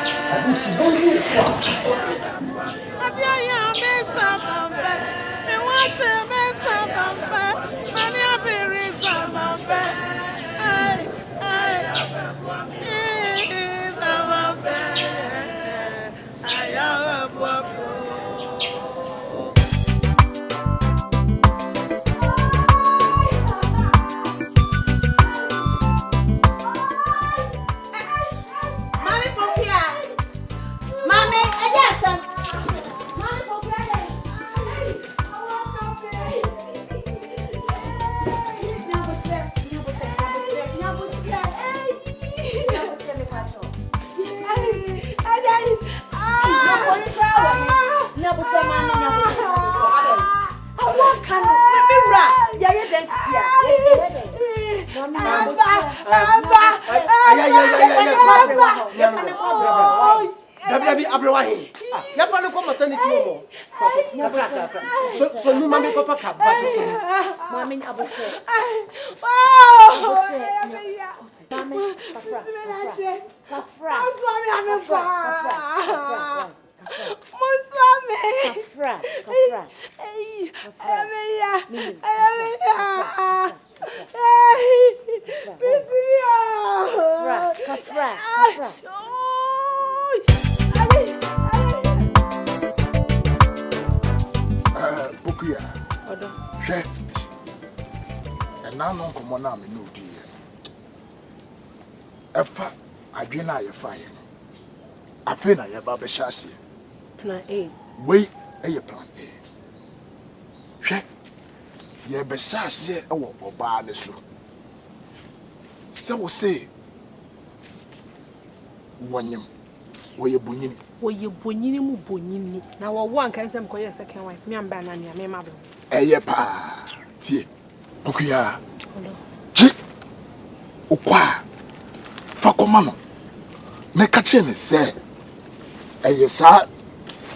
Speaker 7: Dabi abrewahi. Ya pa no ko maternity mo. So nu mami ko fa ka ba so. Mami aboche. Mami Kafra.
Speaker 6: Bukuya. She. And now no come on am no di. Efa adwena ye fa ye. Afi na ye ba be hyase.
Speaker 3: Plan A.
Speaker 6: Wait, a plan A. She. Ye be hyase e wo oba ne so. Se wo say wonyem. Wo ye bonyini
Speaker 3: mu bonyini. Na wo wan kan sem ko ye second wife. Me am ba na me ma be.
Speaker 6: Eye pa. Tie. Okuya. Chi. Okwa. Fa komano. Me ka che ne se. Eye sa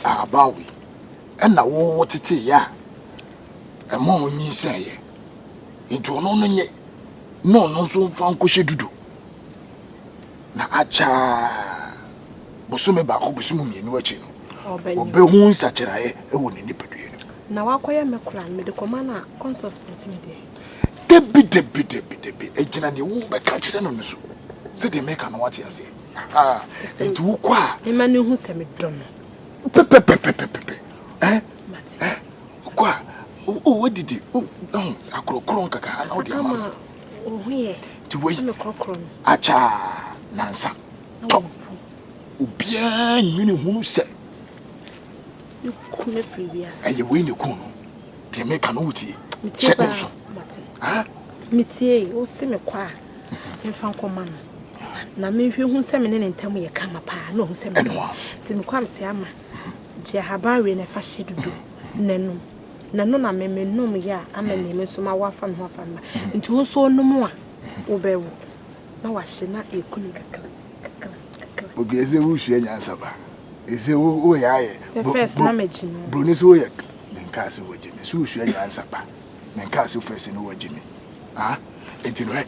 Speaker 6: abawi. Na wo tete ya. E mo onyi se ye. Nto no no nye. No no so fa nkohye dudu. Na acha bosume ba ko bosumu mienu achi no. Obehu nsacherae e woni nipadue no.
Speaker 3: Na wakoya mekura me de komana consultant me de.
Speaker 6: Debi ejina ne wo be ka kire no no so. Se de make no what ase. Etu wo kwa.
Speaker 3: E ma ne hu se me do no.
Speaker 6: Pepe. Kwa. O didi. Akrokron kaka na o de ama.
Speaker 3: O hu ye.
Speaker 6: Ti wo.
Speaker 3: Me krokron.
Speaker 6: Acha nansa. Top. Ubia nyini hunu se.
Speaker 3: Ku me free bias.
Speaker 6: Aye we ne ku no. De make no wuti.
Speaker 3: Se so. Mitie o se me kwa. Mfa nkoma no. Na me hwe hu se me ne ntam ye kama pa na hu se me. Ti me kwa me se ama. Je habanwe na fa hyedudu. Nanu. Nanu na me menum ya amane me so ma wafa no afa ma. Nti wo so onum a wo bewo. Na wa hye na ekunu kakra.
Speaker 6: Obi eze wo hwe nyansa ba. Eze wo ya ye.
Speaker 3: The first na meji no.
Speaker 6: Broni so ye. Nka se wo jimi. So hwe nyansa ba. Nka se first no wo jimi. Enti no he.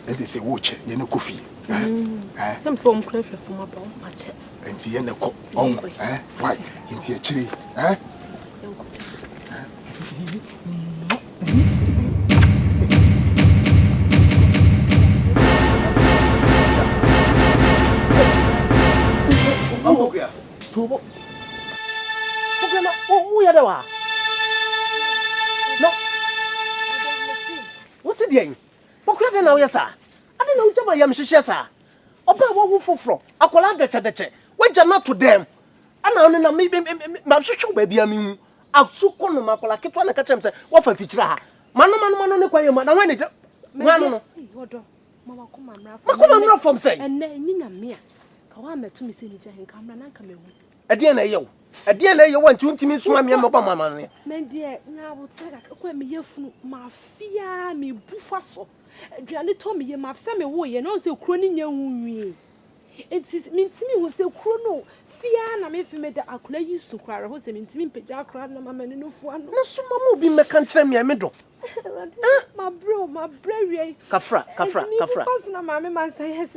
Speaker 6: Eze se wo che ye no kofi.
Speaker 3: I'm so grateful for my bone.
Speaker 6: And tea and a cock. Oh, why? Into a tree, eh?
Speaker 7: Tubo. Oh, yeah, no. What's it doing? What could I know, yes, sir? I didn't know Jama Yamshisha, sir. Oba wo foforo akola deche we not to them ana no na me hwehwe ba bia me asuko no makola ketwa na kachem se wo fa fichira ha mano ne kwaye ma na wan ne no
Speaker 3: odo mama
Speaker 7: mra from say
Speaker 3: enne nyinya me ka wa metu me se ni je nka mra na nka me hu
Speaker 7: ade na yewo wanti untimi suma me mba mama ne
Speaker 3: men de nya bo tega kwa me yefunu mafia me bufa so aduane to me ye mafia me wo ye no se kuro ni nya hunwie enti mintimi wo se kuro no fia na me fi me da akula yi su kwara ho se mintimi peja akura na mama ne no fu ano
Speaker 7: na suma mo bi meka nkyere me me do
Speaker 3: my bro wie
Speaker 7: kafra
Speaker 3: because na mama man say yes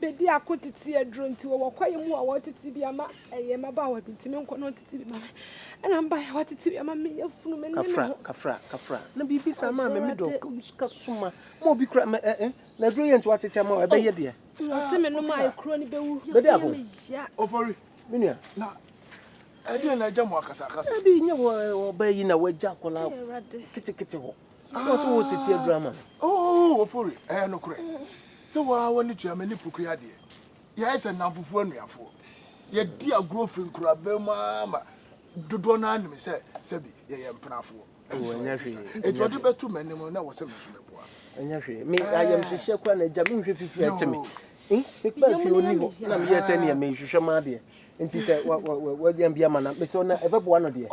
Speaker 3: be di akotiti adro nti wo kwaye mu a wo titi bi ama eye maba wa bintimi nko no titi bi mama ana mba ya watiti bi ama me yefunu me ne
Speaker 7: kafra na bibi sa ma me do ka suma mo bi kra na dro ye nti watiti ama e be ye de
Speaker 3: se me no ma ekro ni be wu
Speaker 6: ya ofori minia na ade na jamu akasa
Speaker 7: bi nye wo ba yi na waja kola kiti ho wo so wo titi drama
Speaker 6: ofori no kure se wa woni tua mani pukuri ade ya ese namfufu anuafo ye di agro fin kura be ma dodo na anim se bi ye mpenafo
Speaker 7: enya hwe
Speaker 6: eto de betu manim na wo se musu meboa
Speaker 7: enya hwe me ayam hihye kwa na jam nhwe fifi ateme me pa fi oni ho na me yese ne me hwehwe ma de enti se wa diam bia ma na me se na ebeboa no de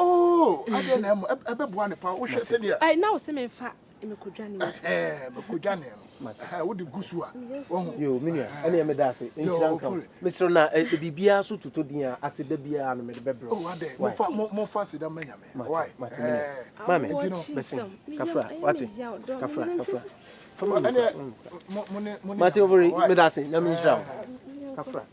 Speaker 6: ade na ebeboa ne pa wo hwe se de
Speaker 3: ai na wo se me fa me kodwane
Speaker 6: me kodwane wo de gusu a
Speaker 7: yo minia ene me da se enchiranka me se na bibia so tuto din a ase da bia no me de bebro
Speaker 6: ade mo fa se da manya me why
Speaker 7: mama enti no besin kafra wati kafra
Speaker 6: ene mo
Speaker 7: mati overi me da se na me nchira kafra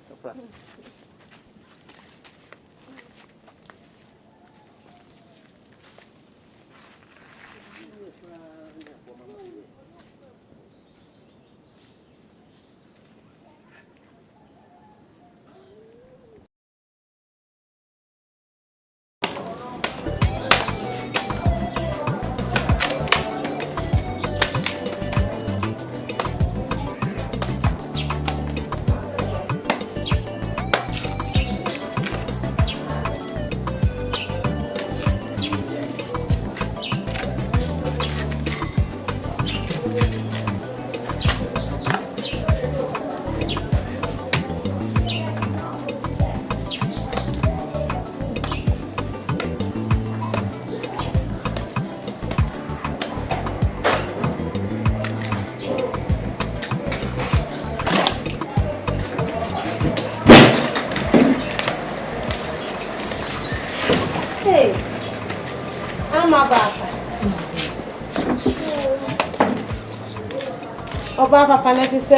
Speaker 3: Oba papa na se se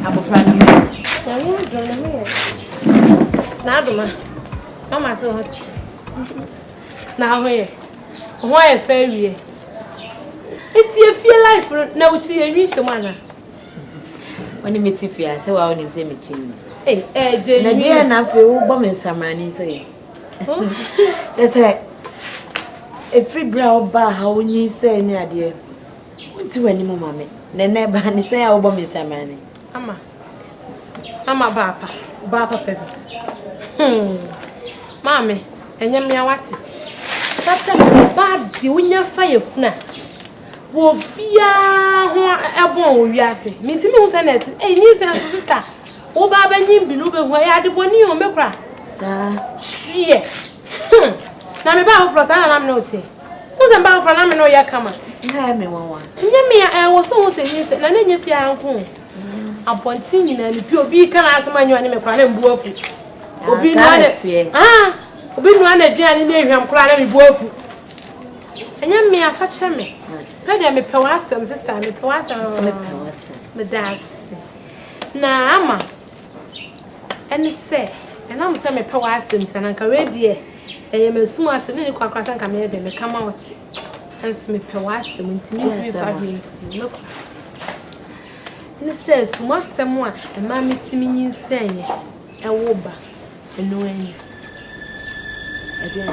Speaker 3: abofra na me ya me do na me na do ma mama se hot na ho ye fa wie eti efie life na uti enwi hye mana
Speaker 8: oni meti fia se wa oni se meti ni
Speaker 3: je
Speaker 8: na dia na fe wo bo me samani se je se every bra oba ha onyi se ni ade unti wani mo mame nene ba ni se ya obo me samani
Speaker 3: ama ba papa mame enye me awati tacha ba di unya fa yefuna wo bia ho ebon wo wiase mintimi hu senet ni se na sister wo ba ba nyim bi no be ho ya de boni o mekra
Speaker 8: sa
Speaker 3: sie na me ba ho fro sa na me no te wo se ba ho fro na me no ya kama
Speaker 8: na me wawa
Speaker 3: nye me wo so wo se ni se na nye fia nko abonti nyina ni bi obi kana asema nyo ne me kwa na mbu afu obi no ane obi no ane duane na ehwam kura na me bu afu enye me afa che me pede me pe wasam sister me pe wasam me das Na ama. Eni se, ena mo se me pe wa asem tananka we die. Eye mesum asem ni kwa kwasa nka me de me kama wote. Enso me pe wa asem ntimi ntimi fa hwensi. Meko. Ni se sumo asem a ema metimi nyinsenye. Ewo ba. Eno enyi. Ede.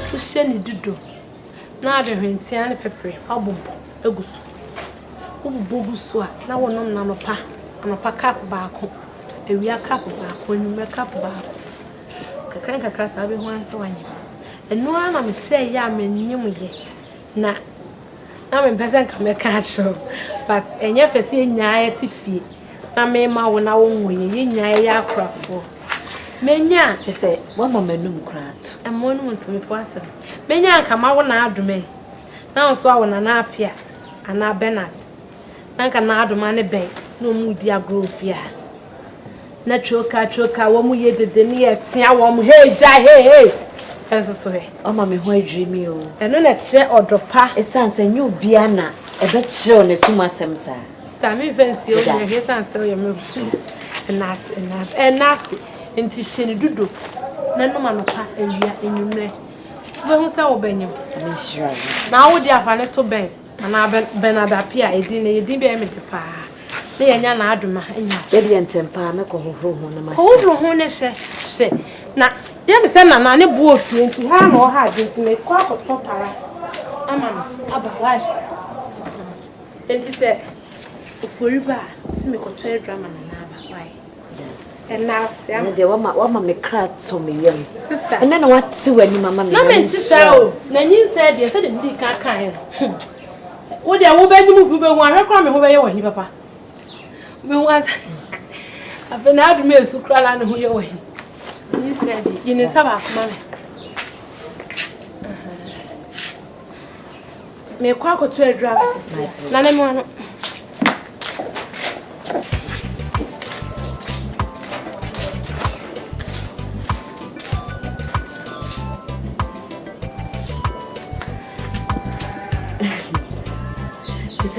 Speaker 3: Tu sheni dudo. Na ade hwentia ne pepre abobo egusu. Obubugusu a na wonom na nopa kap baako. Ewia kap baako, nyume kap baako. Kakra sa be ho anse wanye. Eno ana me hye ya manyim ye. Na me pese nka me ka cho. But enye fese enyaa ti fie. Na me ma wo na wo nwoye enyaa ya akrafo. Menya
Speaker 8: Chese wama manum krato.
Speaker 3: Emonu ntumi po asem. Menya nka ma wo na adome. Na nso a wo na apia ana Bernard. Nanka na adoma ne ben na omudi agrofia. Na choka wo mu yedede ne yetia wo mu hey. Enso so he.
Speaker 8: Oma me ho adwimi o.
Speaker 3: Eno na kire odopa.
Speaker 8: Esanse nyu bia na ebe kire ne suma semsa.
Speaker 3: Sister me fancy o me he sanse o ye me. Enas. Enti sheni dudo. Na no manopa ewia enyumre. Wo hu sa wo benyim.
Speaker 8: Me sure.
Speaker 3: Na wo di afane to ben. Ana Benadapia edin be me de pa. Na yenya na adoma anya.
Speaker 8: E bi entempa me ko hohoro ho na ma.
Speaker 3: Hohoro ho ne hye. Na ye me se na ne bu otu enti ha na o ha enti me kwa ko para. Ama no aba wai. Enti se oforiba si me ko to drama na aba wai. Yes. And now se
Speaker 8: de wama me krato me yam.
Speaker 3: Sister.
Speaker 8: And then what to any mama me.
Speaker 3: Na me ti sao. Na nyin said ye said ndi kan. Wo de wo be nyimu be hu ahwekwa me ho be ye wahi papa. Me was afena adu me su krala ne ho ye wahi. Ni said ye ne saba kuma me. Me kwa ko to adura asisi. Na ne me no.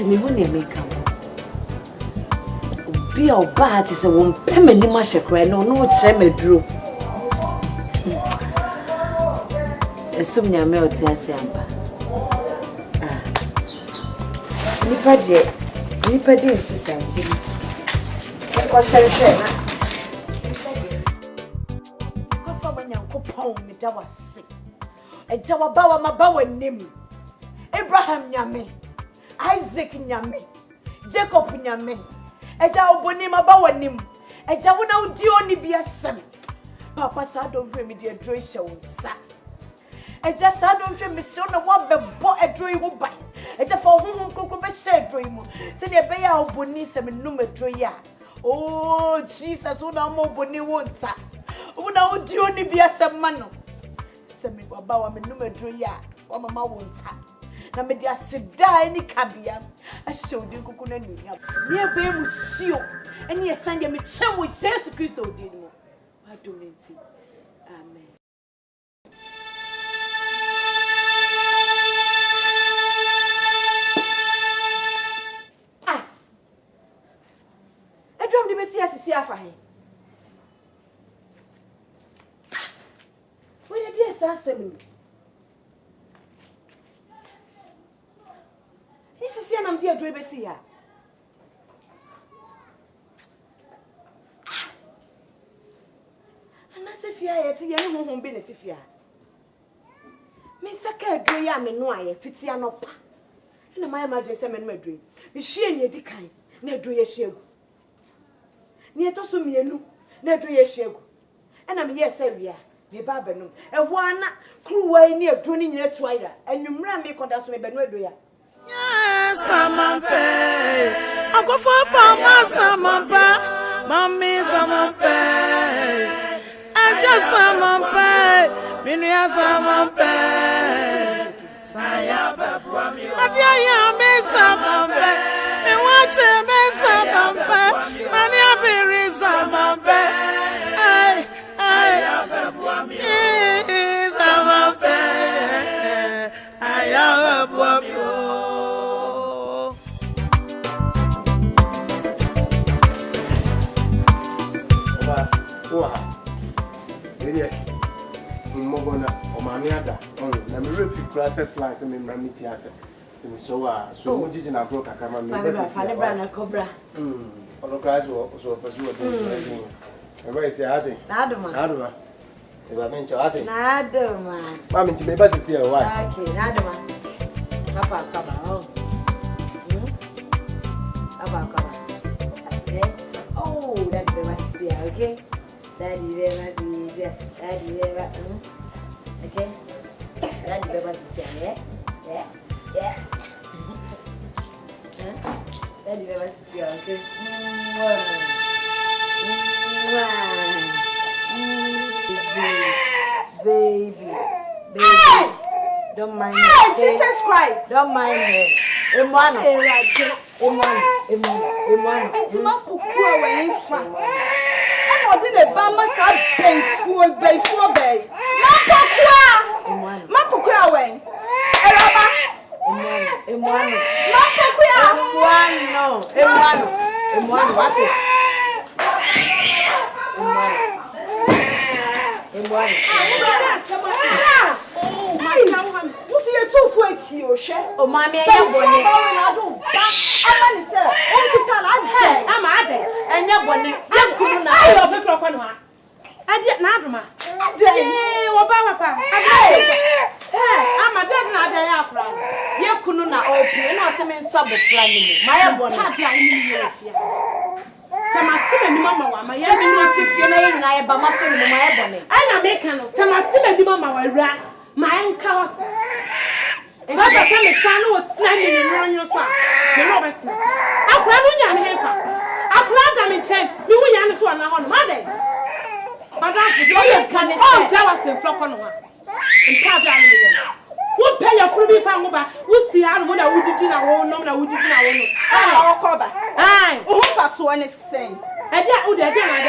Speaker 8: Me woni make am. Obi a oba ti se won pemani ma hwekra no no kire maduro. Esum nyame o ti ase amba. Nipa de insisanti. Ko hwehwe na. Ko fa manyankopon me da wase. Eja wa ba wa mabawa nim. Abraham nyame. Isaac nyame, Jacob nyame. Eja oboni maba wanim. Eja wona udi oni biasem. Papa sa do hwe me de adro hye wonsa. Eja sa do hwe me se na wa bebo adro yi wo ban. Eja fa honhom kokko be hye adro yi mu. Se de be ya oboni se me num adro yi a. Oh Jesus, wona mo oboni wonsa. Wona udi oni biasem ma no. Se me baba wa me num adro yi a. Wa mama wonsa. Na me dia sida ni kabia a show di kuku na nuya ni e be mu sio eni e sande me chewo Jesus Christ odi ni mo adomenti amen. Edrom di mesia sisi afa he we dey be asem. Nam dia do ebesi ya ana sefia yeti ye ne honhom be ne sefia me saka do ya me no aye fiti anopa na maya ma je se me no adui me hwie nya di kan na adu ye hwiegu ni eto so mienu na adu ye hwiegu na me ye se wia me ba benum eho ana kruwa ni adu ni nyina tu ayra anwumra me koda so me benu adu ya.
Speaker 2: Samampe, ako for pama samampa, mami samampe, aja samampe, minya samampe, saya bebuami, adia ya me samampe, me wache me samampe, mani abiri samampe, ay bebuami, samampe, ay bebuami.
Speaker 7: wa ha. Ere mmogona o ma me ada. Na me refi process lines me mra me ti ase. Ti so wa so mo jiji na bro kaka ma me best.
Speaker 8: Fane bra na cobra.
Speaker 7: Ono crash so pasu o do. E vai se ate. Nada. E vai mencho ate.
Speaker 8: Nada ma.
Speaker 7: Mami ti me best ti e wa.
Speaker 8: Okay, nada ma. Papa kaba. Okay. Oh, that's the must be okay. Daddy there must be there. Daddy there. Okay. Daddy there must be there. Yeah. Daddy there must be okay. Baby. Don't mind me.
Speaker 10: Jesus Christ.
Speaker 8: Don't mind me. Emmanuel.
Speaker 10: It's my pukua when you find. I know the Bama said, pay for bay. My pukua when.
Speaker 8: Emmanuel. Oh, my man, I'm at it. And you're one. I'm cool now. I love it for one. I did not. I'm a dead now. They are proud. You couldn't open or some in sub planning. My one. Some activity, Mamma, my young man, I am my ebony. I'm a mechanic. Some activity, Mamma, my uncle. And I said, the sun was standing in your spot. You know, I planted your hair. I planted them in chain. You were young for an Monday. But that's the kind of jealous and flock on one. And tap down in the What pay your free family back? We'll see how would I would do our own number. Would you know?
Speaker 10: I'll cover.
Speaker 8: Aye,
Speaker 10: who pass one is saying.
Speaker 8: And that would have been a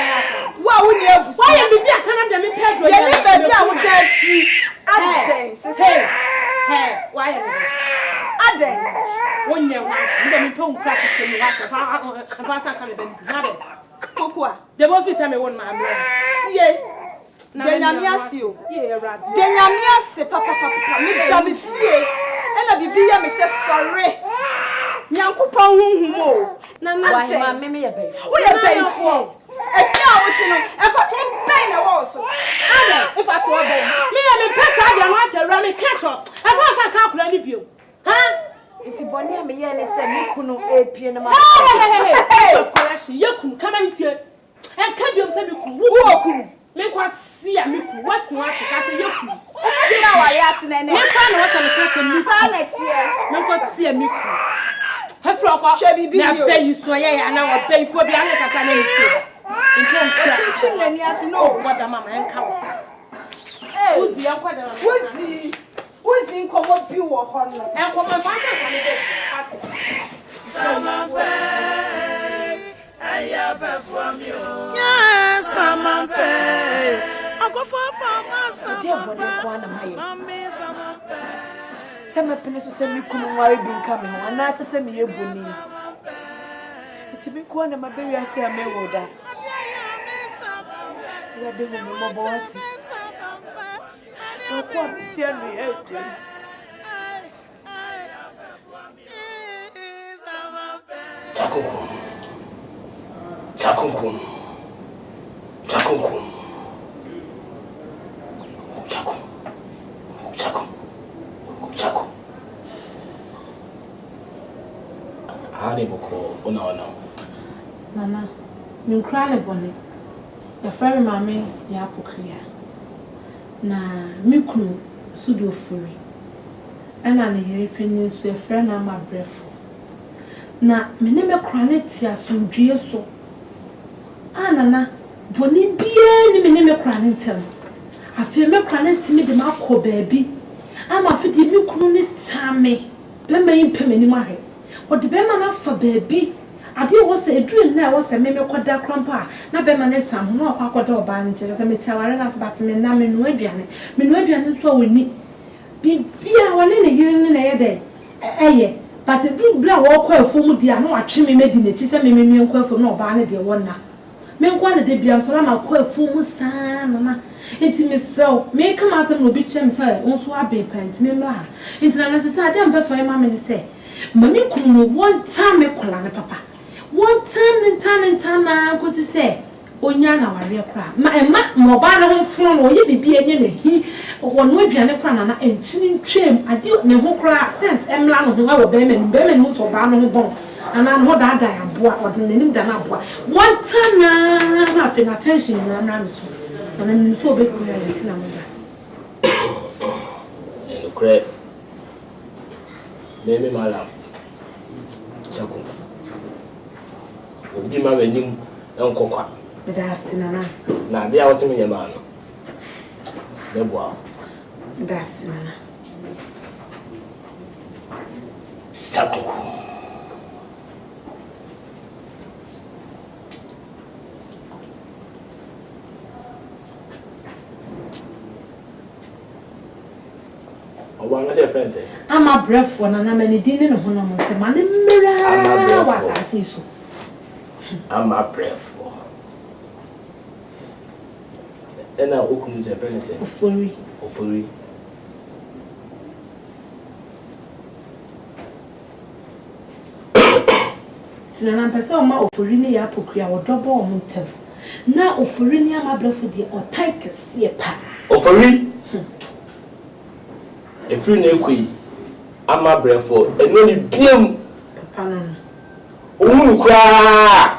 Speaker 10: why would you?
Speaker 8: Why am I coming to me? Pedro,
Speaker 10: I was there free.
Speaker 8: Hey, why?
Speaker 10: Ade.
Speaker 8: One year, let me put practice in the house. If I can't have it.
Speaker 10: Kokwa.
Speaker 8: The office I may want my brother.
Speaker 10: See, Denyamiasio. Yeah, right. Denyamiase, papa, me jam fie. And I be me say sorry. Nyankopon humo. Na
Speaker 8: why me me be.
Speaker 10: We are pay for. If you are watching, if I so pain also. Ade, if I so pain.
Speaker 8: Me pesa dey want to run me catch up. If I can't plan the view. Huh?
Speaker 10: It's bonny me here say me kunu apie na ma.
Speaker 8: Hey. Correction, you kunu come and here. And can you say me kunu? Who kunu? Me kwat see me kunu. What you want to say you kunu?
Speaker 10: Na wa ya se nene.
Speaker 8: Me kan what am say me.
Speaker 10: Silent here.
Speaker 8: Me kwat see me kunu. Hefro na pay you so ya na wa pay for bi an kaka na you.
Speaker 10: Chin na ni ase no.
Speaker 8: What am mama en ka wo.
Speaker 10: Hey.
Speaker 8: Uzi yan kwada na.
Speaker 10: Uzi nkomo bi wo ho no.
Speaker 8: En ko me fa ka ni be.
Speaker 2: Samampe. Aya be from you. Yes, samampe. Agofo mama samampe.
Speaker 10: Dia bone ko na maye.
Speaker 2: Mami samampe.
Speaker 10: Sama pene so se mi kunu nware bi nka me ho na se me yeboni. Ti bi ko na mabewi ase amewo da. Ya de mo mo bo ati. Ko ti ani ete.
Speaker 11: Chakunkum. Boko ona.
Speaker 3: Nana, min krane bone. Ya frame mame ya apokria. Na mikru sudo furi. Ana ne yere panyin so ya frɛ na ma brefo. Na mene me krane ti asundue so. Nana, bone bia ni mene me krane ntem. Afi me krane ti me de makɔ baabi. Ama afi de mikru ne tame. Be mai pemani mahe. What the Bema na for baby? I did was a dream now was a meme called that crumpa. Na Bema is some more aqua banch as a meteor but me na Minuadian. Minuadian so we need. Be one in a year in a day. Eh, but a good blow walk well for me, dear. No, I trim me made in the chisel me and quell for no banner, dear one now. me nkwa na de bia so na ko afu mu saa na enti me sew me kama asem no bi chem say onso abe pant me mra enti na se say dem beso ma me say mami kunu no one time me kola ne papa one time na ko say onya na ware kra ma mo ba na ho fro no ye bibi enye ne hi wono aduane kra na enchini ntwem ade ne ho kra sent emla no ho awo be me no so ba no ho bon ana no da ya boa odnenim da na boa one time na fe na attention na na me so ana me so beti na beti na mo da
Speaker 11: and credit me malam chako obi ma wenim enkokwa
Speaker 3: da sinana
Speaker 11: na dia wose me nyama no me boa
Speaker 3: da sinana
Speaker 11: chako Oba say friends eh
Speaker 3: ama bref for na many din ne ho no mo se ma ne mmera wa asase so
Speaker 11: ama bref ena okunu say friends eh ofori tinana pesa o ma ofori ne ya pokua o dobo o muntem na ofori ne ama bref de o tank se pa ofori efiri na ekwi ama brefo eno ni biem
Speaker 3: papa no
Speaker 11: ohunu kra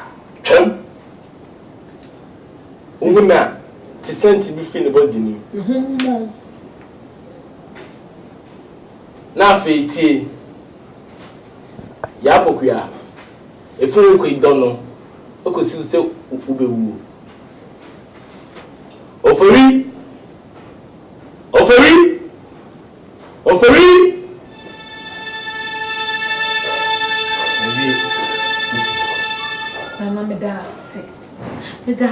Speaker 11: ohuna ti senti bi fi ne body ni na fe tie ya pokua efiri ekwi dono okosi se ubewu ofori
Speaker 3: Mama me da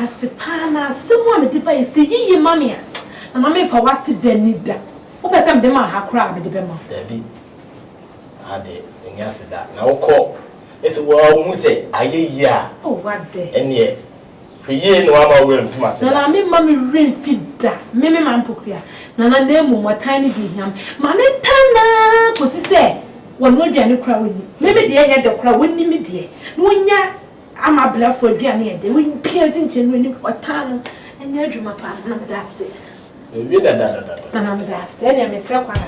Speaker 3: se pa na semo me de ba isi yiyi mami a na me fa wase dani da wo pese me de ma ha kra me de be ma
Speaker 11: dabi ade nya se da na wokọ ese wo hu se ayeyi a
Speaker 3: oh what de
Speaker 11: ene ye no ama we mfima se
Speaker 3: na me mami ren fida me ma mpokua na emu motan ni bi hiam ma me tana ko si se wono aduane kra woni me de ye de kra woni me de no nya ama bla for aduane ye de woni piase nche no ni otano enya adwuma pa na me da se
Speaker 11: e wi da
Speaker 3: na me da se ne me se kwa na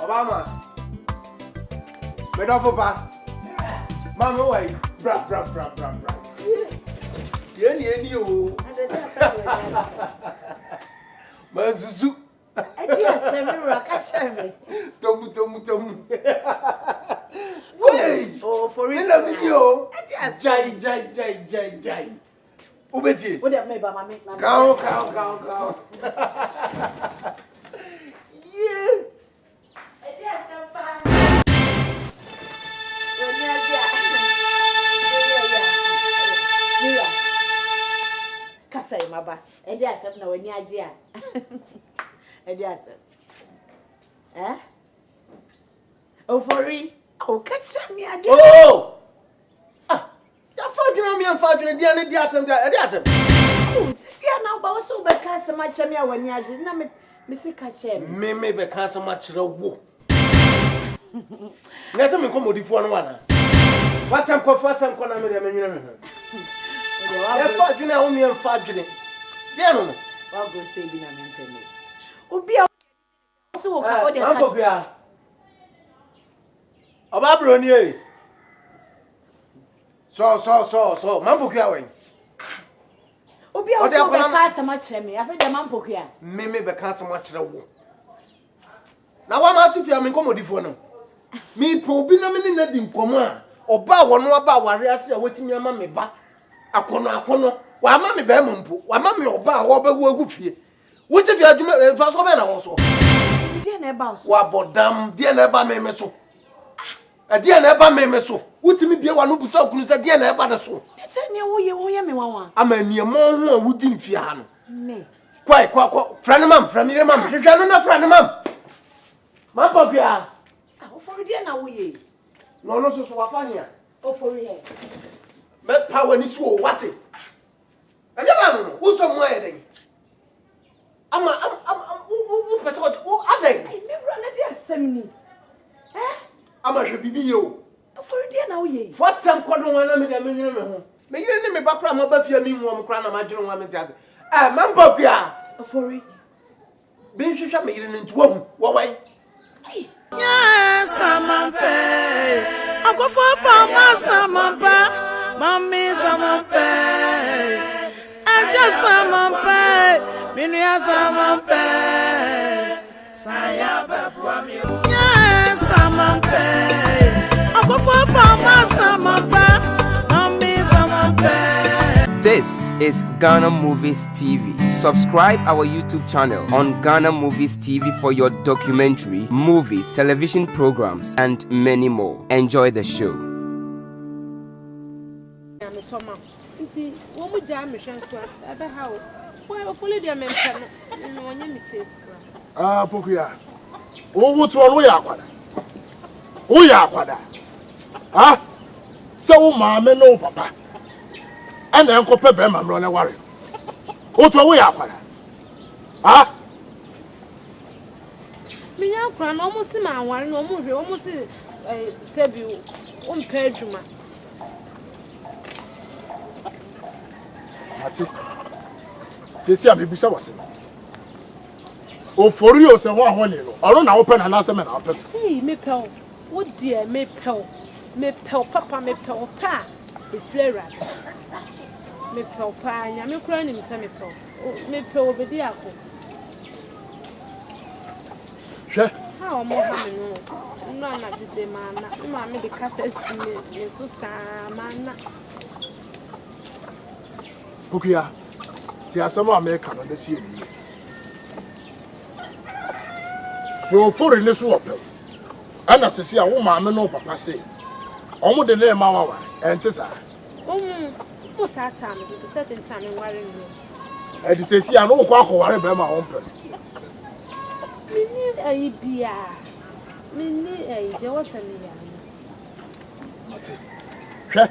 Speaker 7: Obama. Medofo pa. Mama why? Bra. Yeni o. Mazuzu.
Speaker 12: Eti asemira ka shame.
Speaker 7: Tomu. Wey.
Speaker 12: Oh, for real.
Speaker 7: Na video. Jai. Ubeti.
Speaker 12: What am I ba mama?
Speaker 7: Cao. Yeah.
Speaker 12: Eti asempa. Mira. Kasa imaba. Edi asem na wani aje a. Edi asem. Ofori. O kacha mi aje.
Speaker 7: Oh. Ya fadwena mi amfadwena dia ne dia asem dia. Edi asem.
Speaker 12: Oh, sisi na ba wo so be ka asem ache mi a wani aje na me se ka che mi.
Speaker 7: Me be ka asem ache wo. Ngase me komodifo no wana. Fasam ko na me de menwina me. Ya fadwena wo mi amfadwena. Dia no.
Speaker 12: Wa go say bi na me mpeme. Obi a so wo ka o de ka.
Speaker 7: Ampopia. Oba broni e. So. Mampopia wen.
Speaker 12: Obi a so be ka asem ache mi. Afi de mampopia.
Speaker 7: Me be ka asem ache wo. Na wa ma tifia me komodifo no. Me po bi na me ni na di nkomo a. Oba wono aba ware ase a wetimi ama me ba. Akono. Wa ama me ba mpo. Wa ama me oba a wo ba wu agu fie. Wuti fie adwuma fa so be na wo so.
Speaker 12: Die na eba so.
Speaker 7: Wa bodam die na eba me so. Die na eba me so.
Speaker 5: Wutimi bia wa no busa kunu se de na eba de so.
Speaker 12: Ese ne wo ye me wawa.
Speaker 5: Ama niemo ho a wudi mfia ha no.
Speaker 12: Me.
Speaker 5: Kwai kwa friend mam, friend me mam. Hwehwe no na friend mam. Mapa bia.
Speaker 12: Ah, ofori de na wo ye.
Speaker 5: No no so wa fa hia.
Speaker 12: Ofori he.
Speaker 5: Me power ni so what? E de ba no, wo so mo ayeden. Ama wo pese wo aden.
Speaker 12: Ai me bro na de asem ni.
Speaker 5: Ama hwe bibi ye o.
Speaker 12: Ofori de na wo ye.
Speaker 5: Fo sem kodo wan na me de me nwene me ho. Me yire ni me bakra ma ba fia mi hu om kra na ma dwene wan me tiase. Mamba bia.
Speaker 12: Ofori.
Speaker 5: Be hwehwa me yire ni ntu wo wan.
Speaker 2: Yes, Samampe. Akofo pa ma Samampa. Mami Samampe. Aja Samampe. Minia Samampe. Saya bebwa mi. Yes, Samampe. Akofo pa ma Samampa. Mami Samampe.
Speaker 1: This is Ghana Movies TV. Subscribe our YouTube channel on Ghana Movies TV for your documentary, movies, television programs, and many more. Enjoy the show.
Speaker 6: Pokuya. Wo to no ya akwada. Wo ya akwada. Ah? Se wo maame no papa. Ana enko pe be ma mro na ware. O to wo ya akwara. Ah?
Speaker 3: Minya akwara no mo si ma ware no mo hwe o mo si sebi o mpa adwuma.
Speaker 6: Ati. Sesi a mebusa wase. O fori o se ho ahone no. Oro na wo pe na na se me na wo pe.
Speaker 3: Hey, me pel. Wo die me pel. Me pel papa me pel pa. E flera. Me pel pa nya me kura ni me se me pel. Me pel obedi ako.
Speaker 6: Hwe.
Speaker 3: Ha o mo ha me no. No na bi se mana. Ma me de kasa si me so sa mana.
Speaker 6: Pokuya. Ti asema America no de tie ni. So fori ne so opel. Ana sesi a wo maame no papa se. Omo de le ma wa wa. Ente sa.
Speaker 3: Mo tata me de set in channel ware no.
Speaker 6: E di sesi a no ko akoware be ma ho mpel.
Speaker 3: Mini ayi bia. Mini ayi de wo sami ya.
Speaker 6: Hwe.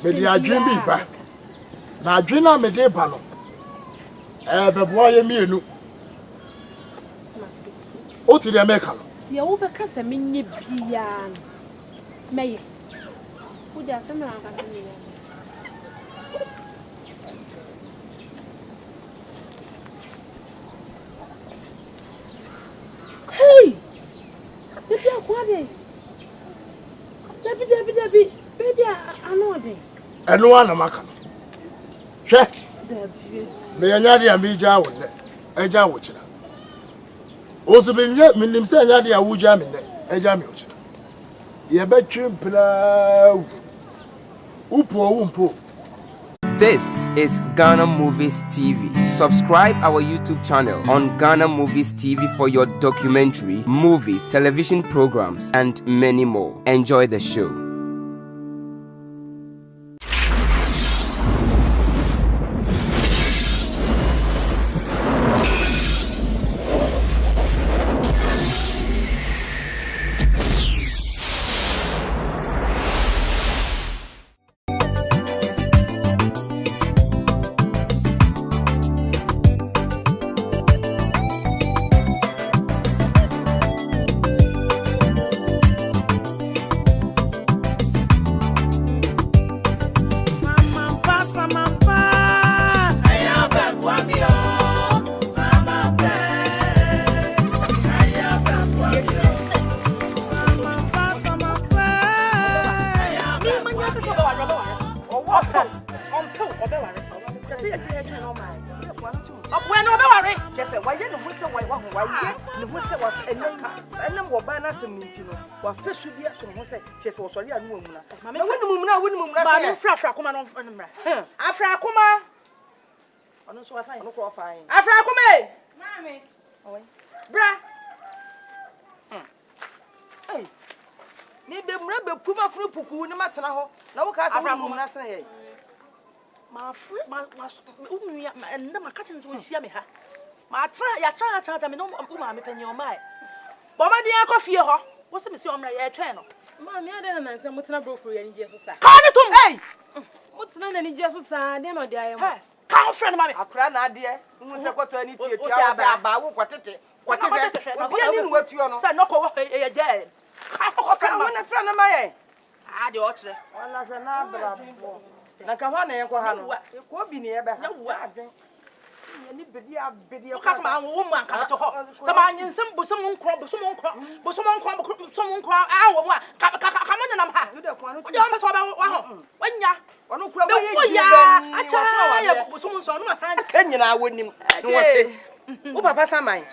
Speaker 6: Me di adwen bi ba. Na adwen na me de ba no. Bebo ye mienu. O ti de America no.
Speaker 3: Ya wo be kasa menye bia no. Meye. Wo dia se me ran kasa me ya. Hey! Debi akwade. Debi. Baby anode.
Speaker 6: Eno ana maka no. Hwe.
Speaker 3: Debi.
Speaker 6: Me yanya de amija wo ne. Eja wo kira. Oso be nye minim se yanya de awuja me ne. Eja me wo kira. Ye betwe mpla. Upo umpo.
Speaker 1: This is Ghana Movies TV. Subscribe our YouTube channel on Ghana Movies TV for your documentary, movies, television programs, and many more. Enjoy the show.
Speaker 2: Afra kuma no mra. Afra kuma. Ono so fine. Ono ko fine. Afra kuma. Mami. Oi. Bra. Hey.
Speaker 4: Me be mra be puma funu puku ni matena ho. Na wo ka sa wo na sene ye.
Speaker 2: Ma fru ma unuya na makati nzo nhia me ha. Ma tra me no ma me panyi o mai. Bo ma dia kofie ho. Wo se me si omra ye twen no.
Speaker 3: Ma me ade na nse mutena brofro ye nje so sa.
Speaker 2: Ka ne tum. Hey!
Speaker 3: Mutena na nje so sa, de na ode ayem.
Speaker 2: Ka friend ma me.
Speaker 4: Akra na ade e. Nwu se kwato ani tie tia wo aba wo kwatete. Kwatete. Obi ani nwo tuo no.
Speaker 2: Say no ko wo ye je. Ka ko friend ma.
Speaker 4: Na friend ma ye.
Speaker 2: Ah de o kire.
Speaker 4: Wala hwe na brabo. Na ka hwa na ye ko ha no. Ko bi ne ye be ha. Na adwen. Ni bedi abedi.
Speaker 2: O ka sama wo mu anka to ho. Sama nyinsem bosom nkro ah wo mu a ka mo nyanam ha. O de o so ba wa ho. Wanya.
Speaker 4: Ono kura
Speaker 2: wo ye ya. Acha ya bosom so no masan.
Speaker 4: Kanyina wonim. No wote. Wo papa saman.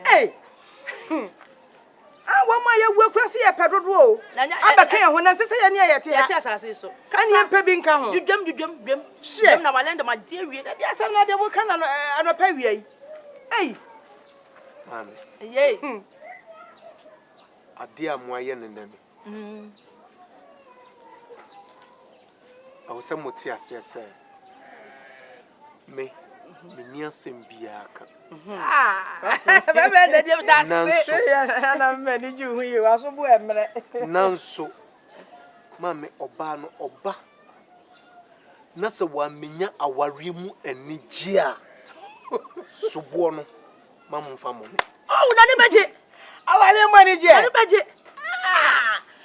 Speaker 4: Eh. Ah, wo ma ye wu akura se ye pedodo o. Abaka ye ho na ntse ye ne ye te ya.
Speaker 2: Ye te asase so.
Speaker 4: Kan ye mpa bi nka ho.
Speaker 2: Dwem na walenda ma de wie.
Speaker 4: Da bia sam na de wo kan na anopa wie yi. Ei.
Speaker 5: Mami.
Speaker 2: Ye.
Speaker 5: Ade amu aye ne ne. Awo se moti ase se. Me ni asem bia aka.
Speaker 4: Bebe de dem da se na me ni ju hu yi wa so bu emre.
Speaker 5: Nanso mami oba no oba na se wa menya aware mu anigye a subo no mamfa mo me.
Speaker 2: Oh na ne beje.
Speaker 4: Awale mu anigye.
Speaker 2: Na ne beje.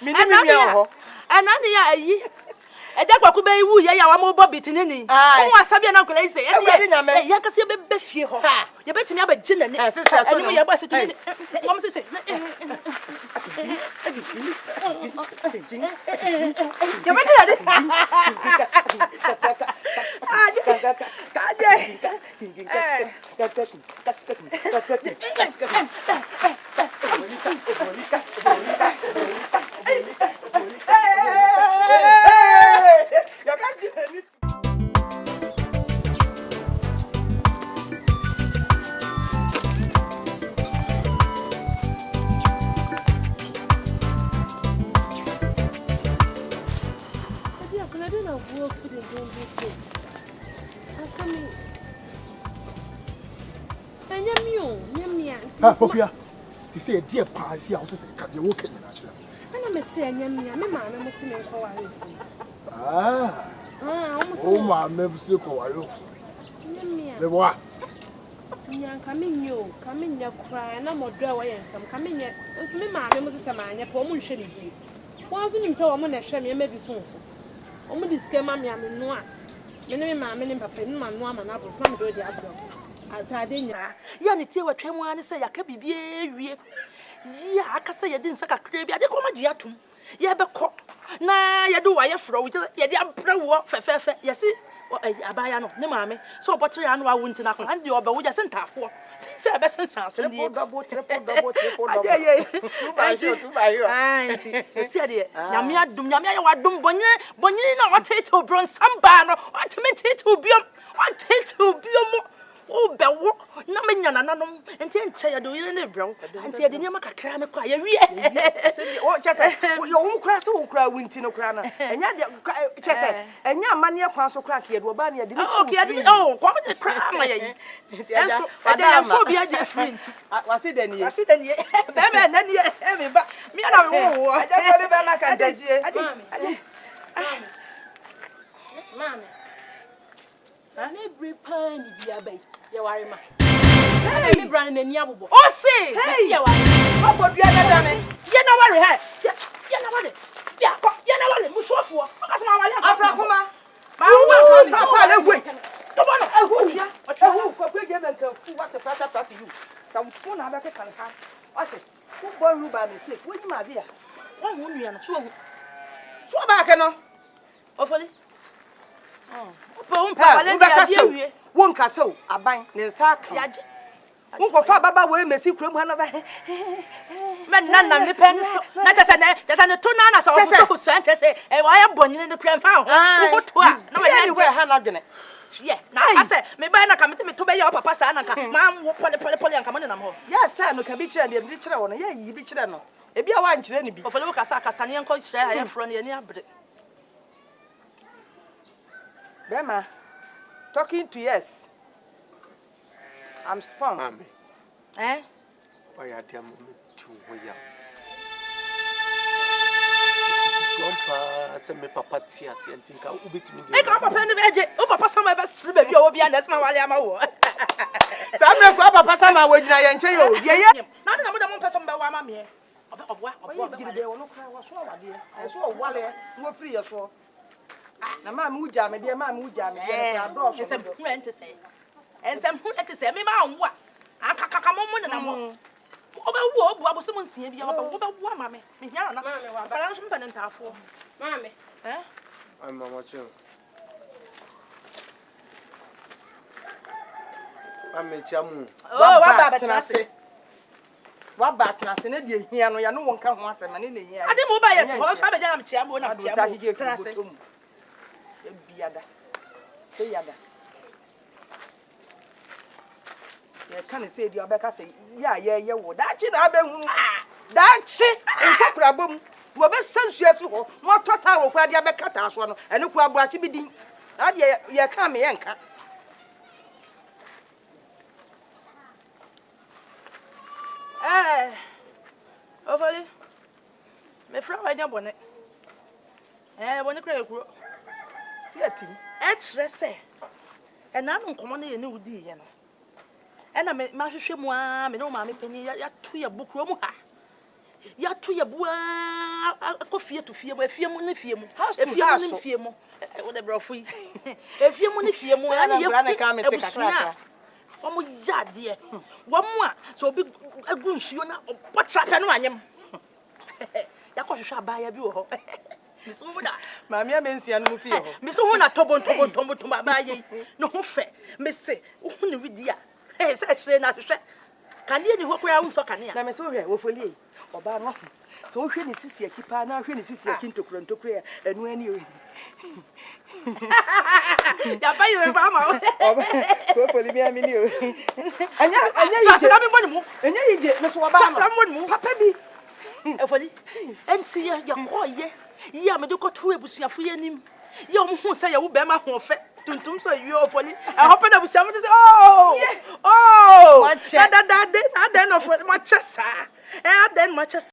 Speaker 4: Mi ni mi ho.
Speaker 2: Ana ne ya ayi. Eja kwaku be iwu ye ya wa mo bobiti ni. Won asabia na kola ise. E ya kase be fie ho. Ye betini abaji na ne. Enu ye ba se tuni. Ngom se se. Ye betini ade.
Speaker 6: Ah, Popia. Ti say dear pa si a se ka de wo kenya na kira.
Speaker 3: Ana me se anyamia me ma na mo se me ko ware.
Speaker 6: O ma me se ko ware o.
Speaker 3: Anyamia.
Speaker 6: Le wa.
Speaker 3: Nyanka me nyo, ka me nya kra na mo do a wo yensam, ka me nya. Nso me ma me mo se ma anya po mo nhwe ni bi. Won so nim se wo mo na hwe me bi so so. O mo diske ma me no a. Me ne me ma me ne papa ni ma no ama na bro, na me do di abro. Atade nya
Speaker 2: Ya ne tie watwa mu ane se ya ka bibie wie ya aka se ye din saka kra bi ade ko ma dia tum ye be ko na ye do wa ye fro ye de abra wo fefefe ye si abaya no ne maame so obotre ya no wa wunti na ko ande obe wo je se ntafo se be sensan so die
Speaker 4: triple
Speaker 2: ade tu ba yo anti se ade nyame adum nyame aye wadum bonye na watete obron samba no watete obiom o bewo na menya nananom enti enche ya do yire ne brew enti ade niam kakra ne kwa ya wie
Speaker 4: o chese yo wo kra se wo kra winti no kra na enya de chese enya amane kwa so kra ke do ba ne de ni
Speaker 2: o ke ade o kwa me kra ma ya yi enso ade ya fo bia de front
Speaker 4: wase de ni
Speaker 2: be be na ni e me ba mi na me wo
Speaker 4: ade ko le be na kan dajie
Speaker 3: mama ana every pan bia bai ya ware ma ni brand na ni abobo
Speaker 2: o se
Speaker 3: ya ware
Speaker 4: obodua na dane
Speaker 2: ye na ware he ye na ware bia ko ye na ware musuofo o ka so ma wale
Speaker 4: afra kuma
Speaker 2: ma wo
Speaker 4: papa le gwe
Speaker 2: to bono ehua
Speaker 4: ehu ko kwe je menka fu what prata you some phone na be kan ha ase who born you by mistake when you ma dia
Speaker 2: won hu nua no
Speaker 4: so ba ke no
Speaker 2: ofoli Pon pa wale dia dia wie
Speaker 4: won ka se o aban ne nsa aka
Speaker 2: ya je
Speaker 4: won ko fa baba we mesi kurom ha na ba
Speaker 2: men nan ne pen so na tese ne to na na so so so tese e wa ya bonyine ne kran fa ho to a na ma ya
Speaker 4: we ha na dwene
Speaker 2: ye na ase me ba na ka me to be ya papa sa na ka ma wo pole anka mo ne nam ho
Speaker 4: ya star no ka bi kire ne bi kire wo no ya yi bi kire no Ebi a wa nkyere ni bi.
Speaker 2: Ofole wo kasa kasa ne enko hye ya fro ne ni abre.
Speaker 4: Bema, talking to yes. I'm strong.
Speaker 5: Mami.
Speaker 2: Eh?
Speaker 5: Why are you too young? Grandpa, send me papa tia, and think I'll be to me.
Speaker 2: E ka papa ne beje, o papa sama be sire be bi o bi anas ma wale ama wo.
Speaker 4: Samre ko papa sama wo gina ye nche yo. Ye ye.
Speaker 2: Na de na mo da mo person be wa ma me. Oboa
Speaker 4: gire de wono kra wa so awade. E so wale, wo free ye so. Na ma mu uja me de ma mu uja me de na do so.
Speaker 2: Ensem hu ente se. Ensem hu ente se me ma nwa. Akakaka mo na mo. Oba wo obu aboso mo nsia bia oba wo ama me. Me hia na. Para so mpa ntafo.
Speaker 3: Mame.
Speaker 5: I'm mama chill. Mami chamu.
Speaker 2: Oh, wa ba trase.
Speaker 4: Wa ba trase na de hia no ya no wonka ho asema ne ne hia.
Speaker 2: Ade mo ba ye to ho fa be ja na chiamo na chiamo.
Speaker 4: Trase. E biada. Se yada. Ye kan se di obeka se ya ye wo da chi na abehu. Da chi nkokura bom. Wo be sansuasu ho. Mo tota wo kwa dia be kata so no. Ene ku abuachi bi din. Ade ye kan me ye nka.
Speaker 2: Ofole. Me fra wa nya bone. Bone kra ekuro.
Speaker 4: Ti atim.
Speaker 2: Etrese. Na no nkomo na ye ne udi ye no. Na me ma hwehwe mu a me no ma me pani ya to ye bokuro mu ha. Ya to ye bua akofie to fie mu afie mu ne fie mu. Afie mu ne fie mu. Wo de brofo yi. Afie mu ne fie mu
Speaker 4: ana ye bra ne ka me te kakra.
Speaker 2: Omo yade wo mu a so obi agu nsuo na obotrape no anyem. Ya ko hwehwe abaya bi wo ho. Miso hu da
Speaker 4: maami amensia no mu fie ho.
Speaker 2: Miso hu na tobon abaya yi. No ho fe. Me se hu ne widi a. Se hire na hwehwe. Kane ni ho kura hu so kane a.
Speaker 4: Na me se hwe wo folie. Oba no. So hwe ni sisi akipa na hwe ni sisi akintokura ntokura enu ani o.
Speaker 2: Ya pa yo ba ma.
Speaker 4: Oba ko folie mi amini o. Anya
Speaker 2: yije. Sa me boni mu.
Speaker 4: Anya yije me so oba no.
Speaker 2: Sa me boni mu.
Speaker 4: Papa bi.
Speaker 2: Efoli. Enti ya koye. Ya me de ko to ebusuafo ye nim. Ya o hu say ya wo be ma ho fe. Tuntum so yi ofoli. I hope na busuafo say oh. Da no for ma chesa. Aden ma chesa.